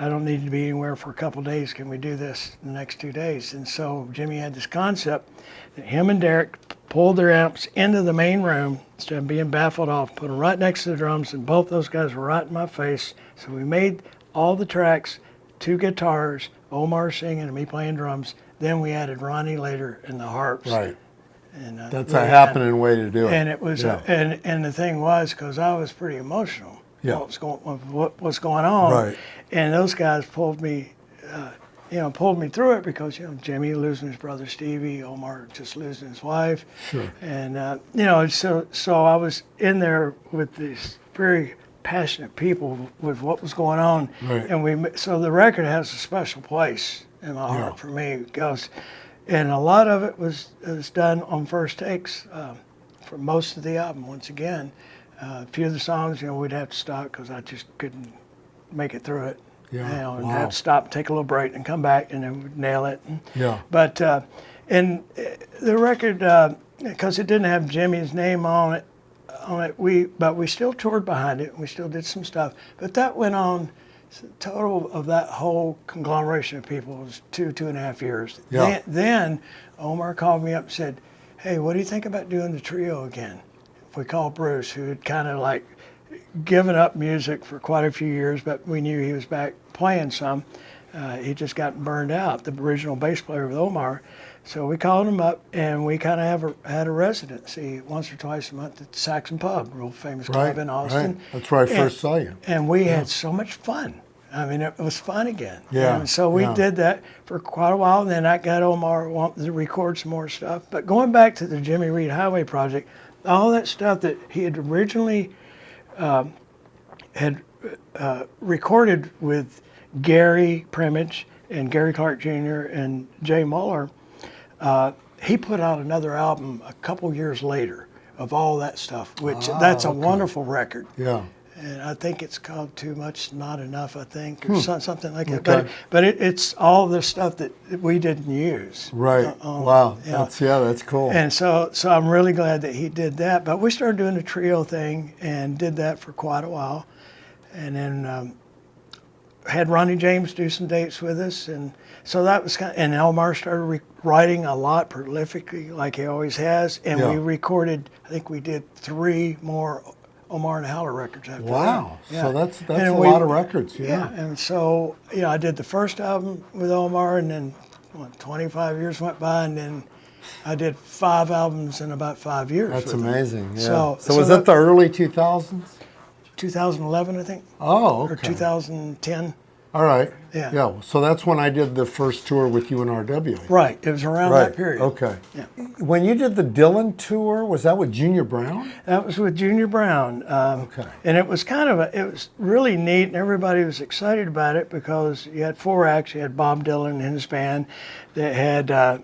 [SPEAKER 2] I don't need to be anywhere for a couple days. Can we do this the next 2 days? And so Jimmy had this concept that him and Derek pulled their amps into the main room instead of being baffled off, put them right next to the drums, and both those guys were right in my face. So we made all the tracks, 2 guitars, Omar singing and me playing drums. Then we added Ronnie later and the harps.
[SPEAKER 1] Right.
[SPEAKER 2] And,
[SPEAKER 1] That's a happening way to do it.
[SPEAKER 2] And it was,
[SPEAKER 1] Yeah.
[SPEAKER 2] and the thing was, because I was pretty emotional.
[SPEAKER 1] Yeah.
[SPEAKER 2] What was going on?
[SPEAKER 1] Right.
[SPEAKER 2] And those guys pulled me through it because Jimmy losing his brother Stevie, Omar just losing his wife.
[SPEAKER 1] Sure.
[SPEAKER 2] And so I was in there with these very passionate people with what was going on.
[SPEAKER 1] Right.
[SPEAKER 2] And so the record has a special place in my heart
[SPEAKER 1] Yeah.
[SPEAKER 2] for me because, and a lot of it was done on first takes for most of the album. Once again, a few of the songs, we'd have to stop because I just couldn't make it through it.
[SPEAKER 1] Yeah.
[SPEAKER 2] And
[SPEAKER 1] Wow.
[SPEAKER 2] have to stop, take a little break, and come back, and then we'd nail it.
[SPEAKER 1] Yeah.
[SPEAKER 2] But and the record, because it didn't have Jimmy's name on it, but we still toured behind it. We still did some stuff. But that went on. The total of that whole conglomeration of people was 2.5 years.
[SPEAKER 1] Yeah.
[SPEAKER 2] Then Omar called me up and said, "Hey, what do you think about doing the trio again?" If we called Bruce, who had kind of like given up music for quite a few years, but we knew he was back playing some. He just gotten burned out, the original bass player with Omar. So we called him up, and we kind of had a residency once or twice a month at the Saxon Pub, real famous club in Austin.
[SPEAKER 1] Right. That's where I first saw you.
[SPEAKER 2] And we had so much fun. I mean, it was fun again.
[SPEAKER 1] Yeah,
[SPEAKER 2] And so we
[SPEAKER 1] yeah.
[SPEAKER 2] did that for quite a while, and then I got Omar wanting to record some more stuff. But going back to the Jimmy Reed Highway project, all that stuff that he had originally recorded with Gary Primage and Gary Clark Jr. and Jay Muller, he put out another album a couple years later of all that stuff, which that's a wonderful record.
[SPEAKER 1] Yeah.
[SPEAKER 2] And I think it's called Too Much Not Enough, I think, or something like that.
[SPEAKER 1] Okay.
[SPEAKER 2] But it's all the stuff that we didn't use.
[SPEAKER 1] Right. Wow.
[SPEAKER 2] Yeah.
[SPEAKER 1] That's cool.
[SPEAKER 2] And so I'm really glad that he did that. But we started doing the trio thing and did that for quite a while. And then had Ronnie James do some dates with us. And so that was and Elmar started writing a lot prolifically like he always has. And we recorded, I think we did 3 more Omar and Haller records after that.
[SPEAKER 1] Wow.
[SPEAKER 2] Yeah.
[SPEAKER 1] So that's a lot of records. Yeah.
[SPEAKER 2] And so, I did the first album with Omar, and then 25 years went by, and then I did 5 albums in about 5 years.
[SPEAKER 1] That's
[SPEAKER 2] with him.
[SPEAKER 1] amazing. Yeah.
[SPEAKER 2] So
[SPEAKER 1] was that the early 2000s?
[SPEAKER 2] 2011, I think.
[SPEAKER 1] Oh, okay.
[SPEAKER 2] Or 2010.
[SPEAKER 1] All right.
[SPEAKER 2] Yeah.
[SPEAKER 1] Yeah. So that's when I did the first tour with you and RW.
[SPEAKER 2] Right. It was around that period.
[SPEAKER 1] Okay.
[SPEAKER 2] Yeah.
[SPEAKER 1] When you did the Dylan tour, was that with Junior Brown?
[SPEAKER 2] That was with Junior Brown.
[SPEAKER 1] Okay.
[SPEAKER 2] And it was it was really neat, and everybody was excited about it because you had 4 acts. You had Bob Dylan and his band. That had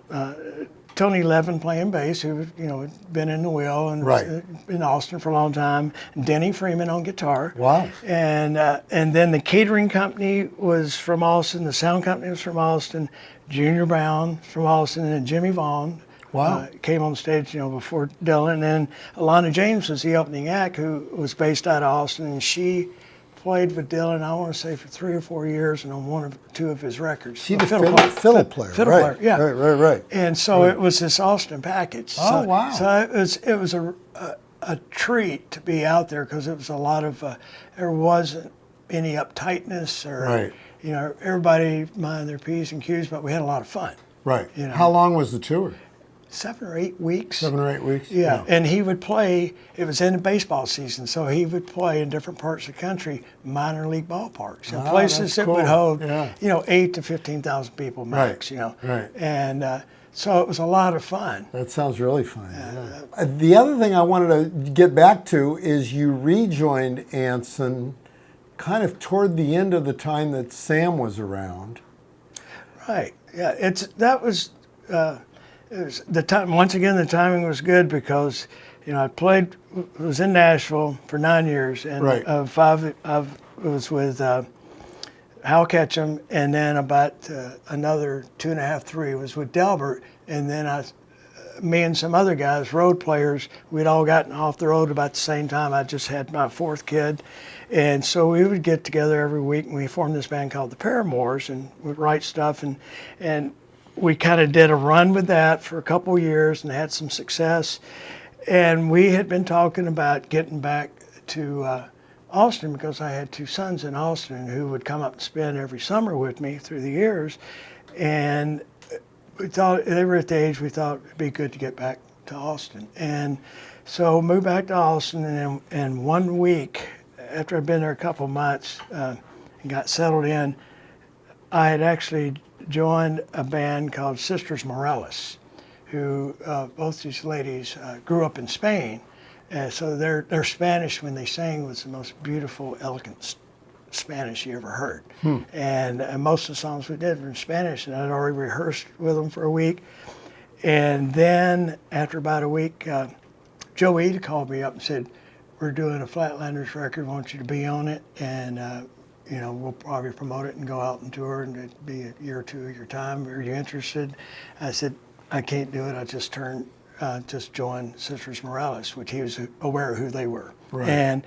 [SPEAKER 2] Tony Levin playing bass, who had been in the Wheel and was in Austin for a long time. Denny Freeman on guitar.
[SPEAKER 1] Wow.
[SPEAKER 2] And then the catering company was from Austin. The sound company was from Austin. Junior Brown from Austin, and Jimmy Vaughn.
[SPEAKER 1] Wow.
[SPEAKER 2] Came on stage, before Dylan. And then Alana James was the opening act, who was based out of Austin, and she played with Dylan, I want to say, for 3 or 4 years, and on 1 or 2 of his records.
[SPEAKER 1] She's the fiddle player.
[SPEAKER 2] Fiddle
[SPEAKER 1] right.
[SPEAKER 2] player, yeah.
[SPEAKER 1] Right.
[SPEAKER 2] And so it was this Austin package.
[SPEAKER 1] Oh,
[SPEAKER 2] so,
[SPEAKER 1] wow.
[SPEAKER 2] So it was a treat to be out there, because it was a lot of, there wasn't any uptightness or, everybody minded their P's and Q's, but we had a lot of fun.
[SPEAKER 1] Right. How long was the tour?
[SPEAKER 2] 7 or 8 weeks.
[SPEAKER 1] 7 or 8 weeks?
[SPEAKER 2] Yeah, and he would play, it was in the baseball season, so he would play in different parts of the country, minor league ballparks, and places that would hold, 8 to 15,000 people max,
[SPEAKER 1] Right.
[SPEAKER 2] And so it was a lot of fun.
[SPEAKER 1] That sounds really fun. Yeah. The other thing I wanted to get back to is you rejoined Anson kind of toward the end of the time that Sam was around.
[SPEAKER 2] Right, yeah, it was the time. Once again, the timing was good because, I was in Nashville for 9 years, and 5 I was with Hal Ketchum, and then about another 2.5, 3 was with Delbert, and then me and some other guys, road players, we'd all gotten off the road about the same time. I just had my 4th kid, and so we would get together every week, and we formed this band called the Paramours, and we'd write stuff, and we kind of did a run with that for a couple years and had some success. And we had been talking about getting back to Austin, because I had 2 sons in Austin who would come up and spend every summer with me through the years. And we thought, they were at the age we thought it'd be good to get back to Austin. And so moved back to Austin, and 1 week after I'd been there a couple months and got settled in, I had actually joined a band called Sisters Morales, who both these ladies grew up in Spain. So their Spanish, when they sang, was the most beautiful, elegant Spanish you ever heard. And most of the songs we did were in Spanish, and I'd already rehearsed with them for a week. And then after about a week, Joe Eda called me up and said, "We're doing a Flatlanders record, I want you to be on it, and we'll probably promote it and go out and tour, and it'd be a year or 2 of your time. Are you interested?" I said, "I can't do it. I just joined Sisters Morales," which he was aware of who they were.
[SPEAKER 1] Right.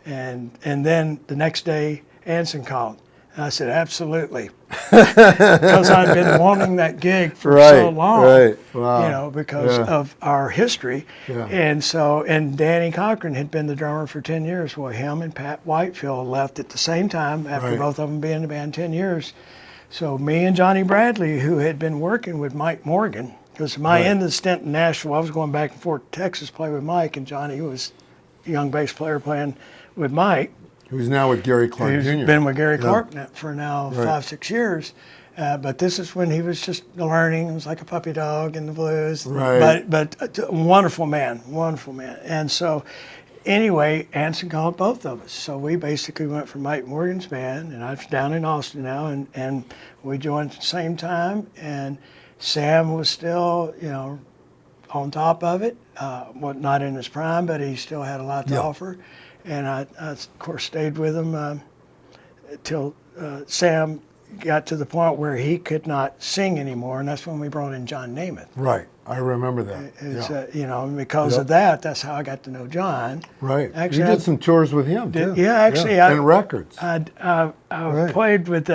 [SPEAKER 2] And then the next day, Anson called. And I said, "Absolutely," because I'd been wanting that gig for so long.
[SPEAKER 1] Right. Wow.
[SPEAKER 2] Because of our history.
[SPEAKER 1] Yeah.
[SPEAKER 2] And Danny Cochran had been the drummer for 10 years. Well, him and Pat Whitefield left at the same time after both of them being in the band 10 years. So me and Johnny Bradley, who had been working with Mike Morgan, because my end of the stint in Nashville, I was going back and forth to Texas, play with Mike, and Johnny was a young bass player playing with Mike.
[SPEAKER 1] Who's now with Gary Clark
[SPEAKER 2] He's
[SPEAKER 1] Jr.
[SPEAKER 2] been with Gary Clark for now
[SPEAKER 1] Right.
[SPEAKER 2] 5-6 years. But this is when he was just learning. He was like a puppy dog in the blues.
[SPEAKER 1] Right.
[SPEAKER 2] But a wonderful man, wonderful man. And so anyway, Anson called both of us. So we basically went from Mike Morgan's band, and I was down in Austin now, and we joined at the same time. And Sam was still, on top of it. Well, not in his prime, but he still had a lot to offer. And I, of course, stayed with him till Sam got to the point where he could not sing anymore, and that's when we brought in John Namath.
[SPEAKER 1] Right. I remember that.
[SPEAKER 2] It's,
[SPEAKER 1] Yeah.
[SPEAKER 2] and because of that, that's how I got to know John.
[SPEAKER 1] Right.
[SPEAKER 2] Actually,
[SPEAKER 1] you did some tours with him, too.
[SPEAKER 2] Yeah, actually.
[SPEAKER 1] And records.
[SPEAKER 2] I played with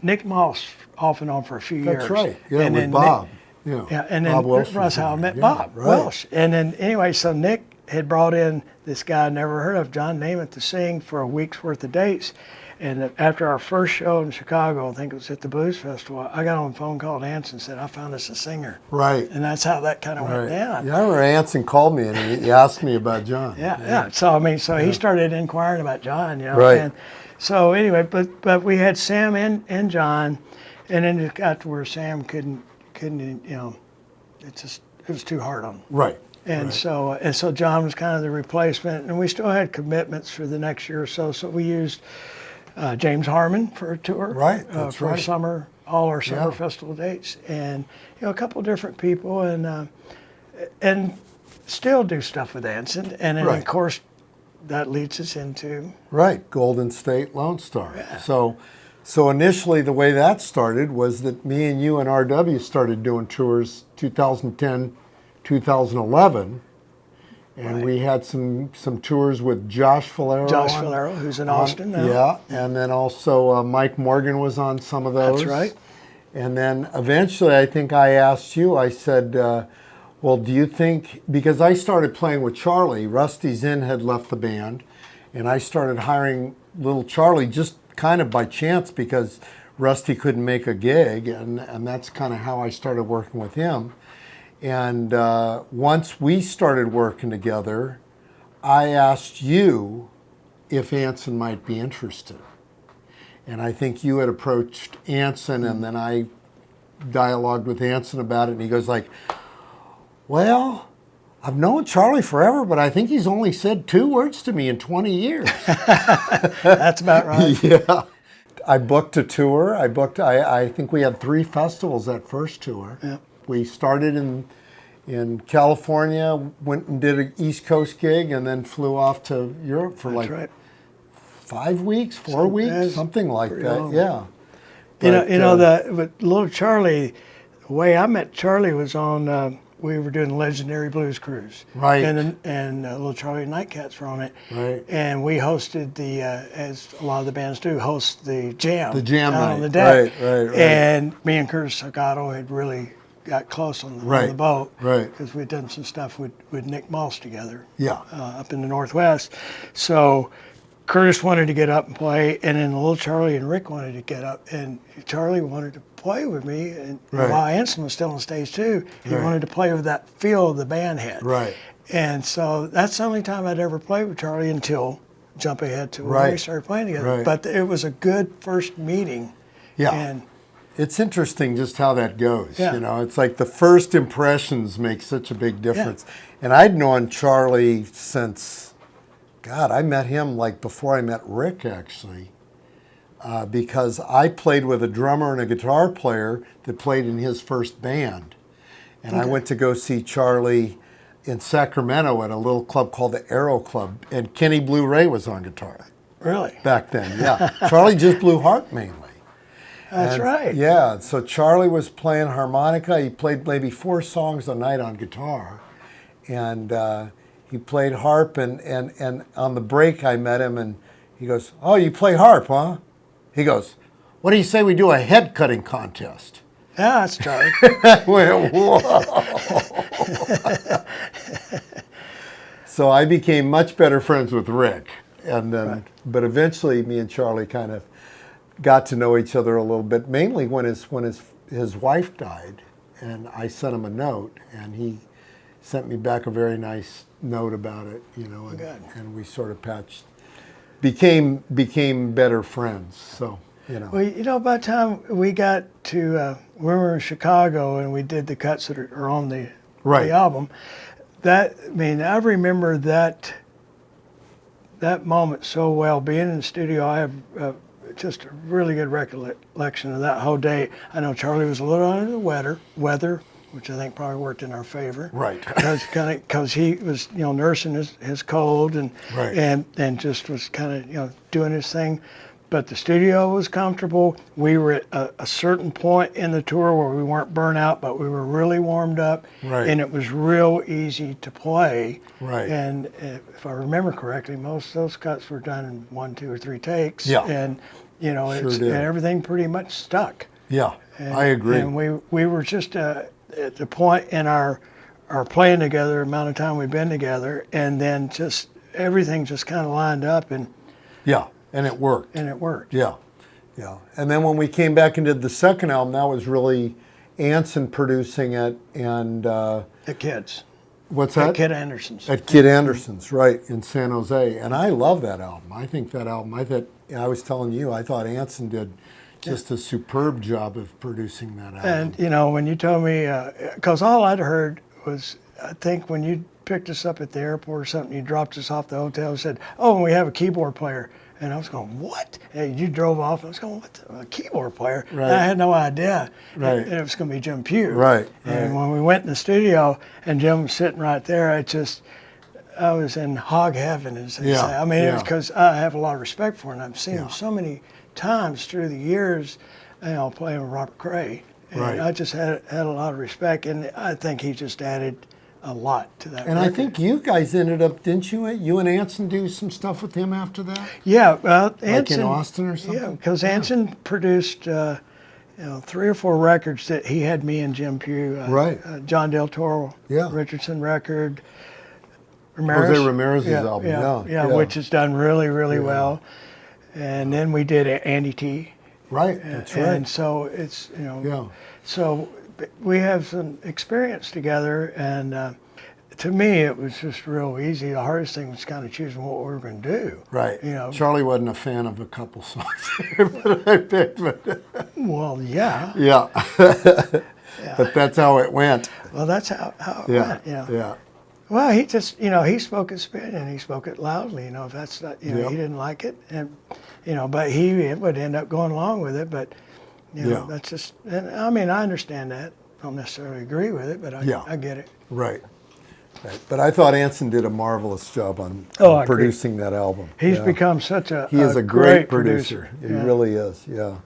[SPEAKER 2] Nick Moss off and on for a few years.
[SPEAKER 1] That's right. Yeah,
[SPEAKER 2] and
[SPEAKER 1] with
[SPEAKER 2] then
[SPEAKER 1] Bob.
[SPEAKER 2] and then
[SPEAKER 1] Bob Welsh
[SPEAKER 2] that's how I
[SPEAKER 1] was
[SPEAKER 2] met
[SPEAKER 1] there.
[SPEAKER 2] Bob
[SPEAKER 1] right.
[SPEAKER 2] Welsh. And then anyway, so Nick had brought in this guy I never heard of, John Namath, to sing for a week's worth of dates. And after our first show in Chicago, I think it was at the Blues Festival, I got on the phone, called Anson, and said, I found us a singer.
[SPEAKER 1] Right.
[SPEAKER 2] And that's how that kind of went down.
[SPEAKER 1] Yeah, I remember Anson called me and he asked me about John.
[SPEAKER 2] Yeah. So, he started inquiring about John,
[SPEAKER 1] Right.
[SPEAKER 2] And so anyway, but we had Sam and John, and then it got to where Sam couldn't, it was too hard on him.
[SPEAKER 1] Right.
[SPEAKER 2] And so John was kind of the replacement, and we still had commitments for the next year or so. So we used James Harmon for a tour,
[SPEAKER 1] Right, that's
[SPEAKER 2] for
[SPEAKER 1] right.
[SPEAKER 2] summer, all our summer
[SPEAKER 1] Yeah.
[SPEAKER 2] festival dates, and a couple of different people, and still do stuff with Anson, and then
[SPEAKER 1] Right.
[SPEAKER 2] of course that leads us into
[SPEAKER 1] Right, Golden State Lone Star. Yeah. So initially the way that started was that me and you and RW started doing tours 2010, 2011. And we had some tours with Josh Valero.
[SPEAKER 2] Josh Valero, who's in Austin now.
[SPEAKER 1] Yeah, and then also Mike Morgan was on some of those.
[SPEAKER 2] That's right.
[SPEAKER 1] And then eventually I think I asked you, I said, well, do you think, because I started playing with Charlie, Rusty Zinn had left the band, and I started hiring little Charlie just kind of by chance because Rusty couldn't make a gig, and that's kind of how I started working with him. And once we started working together, I asked you if Anson might be interested. And I think you had approached Anson, and then I dialogued with Anson about it, and he goes like, well, I've known Charlie forever, but I think he's only said 2 words to me in 20 years.
[SPEAKER 2] That's about right.
[SPEAKER 1] Yeah. I booked a tour. I think we had 3 festivals that first tour.
[SPEAKER 2] Yeah.
[SPEAKER 1] We started in California, went and did an East Coast gig, and then flew off to Europe for
[SPEAKER 2] That's right.
[SPEAKER 1] 5 weeks, 4 weeks, something like that.
[SPEAKER 2] long.
[SPEAKER 1] Yeah.
[SPEAKER 2] But little Charlie, the way I met Charlie was on, we were doing Legendary Blues Cruise.
[SPEAKER 1] Right.
[SPEAKER 2] And little Charlie and Nightcats were on it.
[SPEAKER 1] Right.
[SPEAKER 2] And we hosted as a lot of the bands do, host the jam.
[SPEAKER 1] The jam
[SPEAKER 2] out
[SPEAKER 1] night.
[SPEAKER 2] on the deck.
[SPEAKER 1] Right.
[SPEAKER 2] And me and Curtis Salgado had really got close on the boat.
[SPEAKER 1] Right.
[SPEAKER 2] Because we'd done some stuff with Nick Moss together.
[SPEAKER 1] Yeah.
[SPEAKER 2] Up in the Northwest. So Curtis wanted to get up and play, and then little Charlie and Rick wanted to get up, and Charlie wanted to play with me, and while Anson was still on stage too, he wanted to play with that feel the band had.
[SPEAKER 1] Right.
[SPEAKER 2] And so that's the only time I'd ever played with Charlie until Jump Ahead to when we started playing together.
[SPEAKER 1] Right.
[SPEAKER 2] But it was a good first meeting.
[SPEAKER 1] Yeah.
[SPEAKER 2] And
[SPEAKER 1] it's interesting just how that goes.
[SPEAKER 2] Yeah.
[SPEAKER 1] It's like the first impressions make such a big difference. And I'd known Charlie since, God, I met him like before I met Rick, actually, because I played with a drummer and a guitar player that played in his first band. And I went to go see Charlie in Sacramento at a little club called the Aero Club, and Kenny Blue Ray was on guitar.
[SPEAKER 2] Really?
[SPEAKER 1] Back then, yeah. Charlie just blew harp mainly.
[SPEAKER 2] That's right.
[SPEAKER 1] Yeah, so Charlie was playing harmonica. He played maybe 4 songs a night on guitar. And he played harp, and on the break I met him, and he goes, oh, you play harp, huh? He goes, what do you say we do a head cutting contest?
[SPEAKER 2] Yeah, that's Charlie.
[SPEAKER 1] I went, whoa. So I became much better friends with Rick. And then, but eventually me and Charlie kind of got to know each other a little bit, mainly when his wife died, and I sent him a note, and he sent me back a very nice note about it, and we sort of patched became better friends. So, you know.
[SPEAKER 2] Well, by the time we got to when we were in Chicago and we did the cuts that are on the album, I remember that moment so well. Being in the studio, I have just a really good recollection of that whole day. I know Charlie was a little under the weather, which I think probably worked in our favor.
[SPEAKER 1] Right.
[SPEAKER 2] Because he was, nursing his cold and just was kind of, doing his thing. But the studio was comfortable. We were at a certain point in the tour where we weren't burnt out, but we were really warmed up.
[SPEAKER 1] Right.
[SPEAKER 2] And it was real easy to play.
[SPEAKER 1] Right.
[SPEAKER 2] And if I remember correctly, most of those cuts were done in 1, 2, or 3 takes.
[SPEAKER 1] Yeah.
[SPEAKER 2] And,
[SPEAKER 1] Sure
[SPEAKER 2] everything pretty much stuck.
[SPEAKER 1] Yeah, I agree.
[SPEAKER 2] And we were just at the point in our playing together, amount of time we've been together, and then just everything just kind of lined up and
[SPEAKER 1] it worked. Yeah. And then when we came back and did the second album, that was really Anson producing it and
[SPEAKER 2] the kids.
[SPEAKER 1] What's that?
[SPEAKER 2] At Kid Anderson's.
[SPEAKER 1] At Kid Anderson's, right, in San Jose. And I love that album. I think that album, I was telling you, I thought Anson did just a superb job of producing that album.
[SPEAKER 2] And, when you told me, because all I'd heard was, I think when you picked us up at the airport or something, you dropped us off the hotel and said, oh, and we have a keyboard player. And I was going, what? And you drove off, and I was going, what, a keyboard player?
[SPEAKER 1] Right.
[SPEAKER 2] And I had no idea.
[SPEAKER 1] Right.
[SPEAKER 2] And it was going to be Jim Pugh.
[SPEAKER 1] Right.
[SPEAKER 2] And when we went in the studio, and Jim was sitting right there, I was in hog heaven, as they say. I mean, it was because I have a lot of respect for him. I've seen him so many times through the years, playing with Robert Cray. And I just had a lot of respect, and I think he just added a lot to that
[SPEAKER 1] And
[SPEAKER 2] record.
[SPEAKER 1] I think you guys ended up, didn't you? You and Anson do some stuff with him after that?
[SPEAKER 2] Yeah, Anson.
[SPEAKER 1] Like in Austin or something?
[SPEAKER 2] Yeah, because Anson produced 3 or 4 records that he had me and Jim Pugh. John Del Toro, Richardson record.
[SPEAKER 1] Jose Ramirez's album,
[SPEAKER 2] which has done really, really well. And then we did Andy T.
[SPEAKER 1] Right, that's right.
[SPEAKER 2] And so it's, so we have some experience together, and to me it was just real easy. The hardest thing was kind of choosing what we were going to do.
[SPEAKER 1] Right. Charlie wasn't a fan of a couple songs that I picked, but
[SPEAKER 2] well, yeah.
[SPEAKER 1] Yeah. But that's how it went.
[SPEAKER 2] Well, that's how it went.
[SPEAKER 1] Yeah.
[SPEAKER 2] Well, he just, he spoke his spin, and he spoke it loudly. If that's not, he didn't like it, and but he would end up going along with it. But that's just, and I mean, I understand that. I don't necessarily agree with it, but I get it.
[SPEAKER 1] Right. But I thought Anson did a marvelous job on producing that album.
[SPEAKER 2] He's become such
[SPEAKER 1] he is a great producer. He really is. Yeah.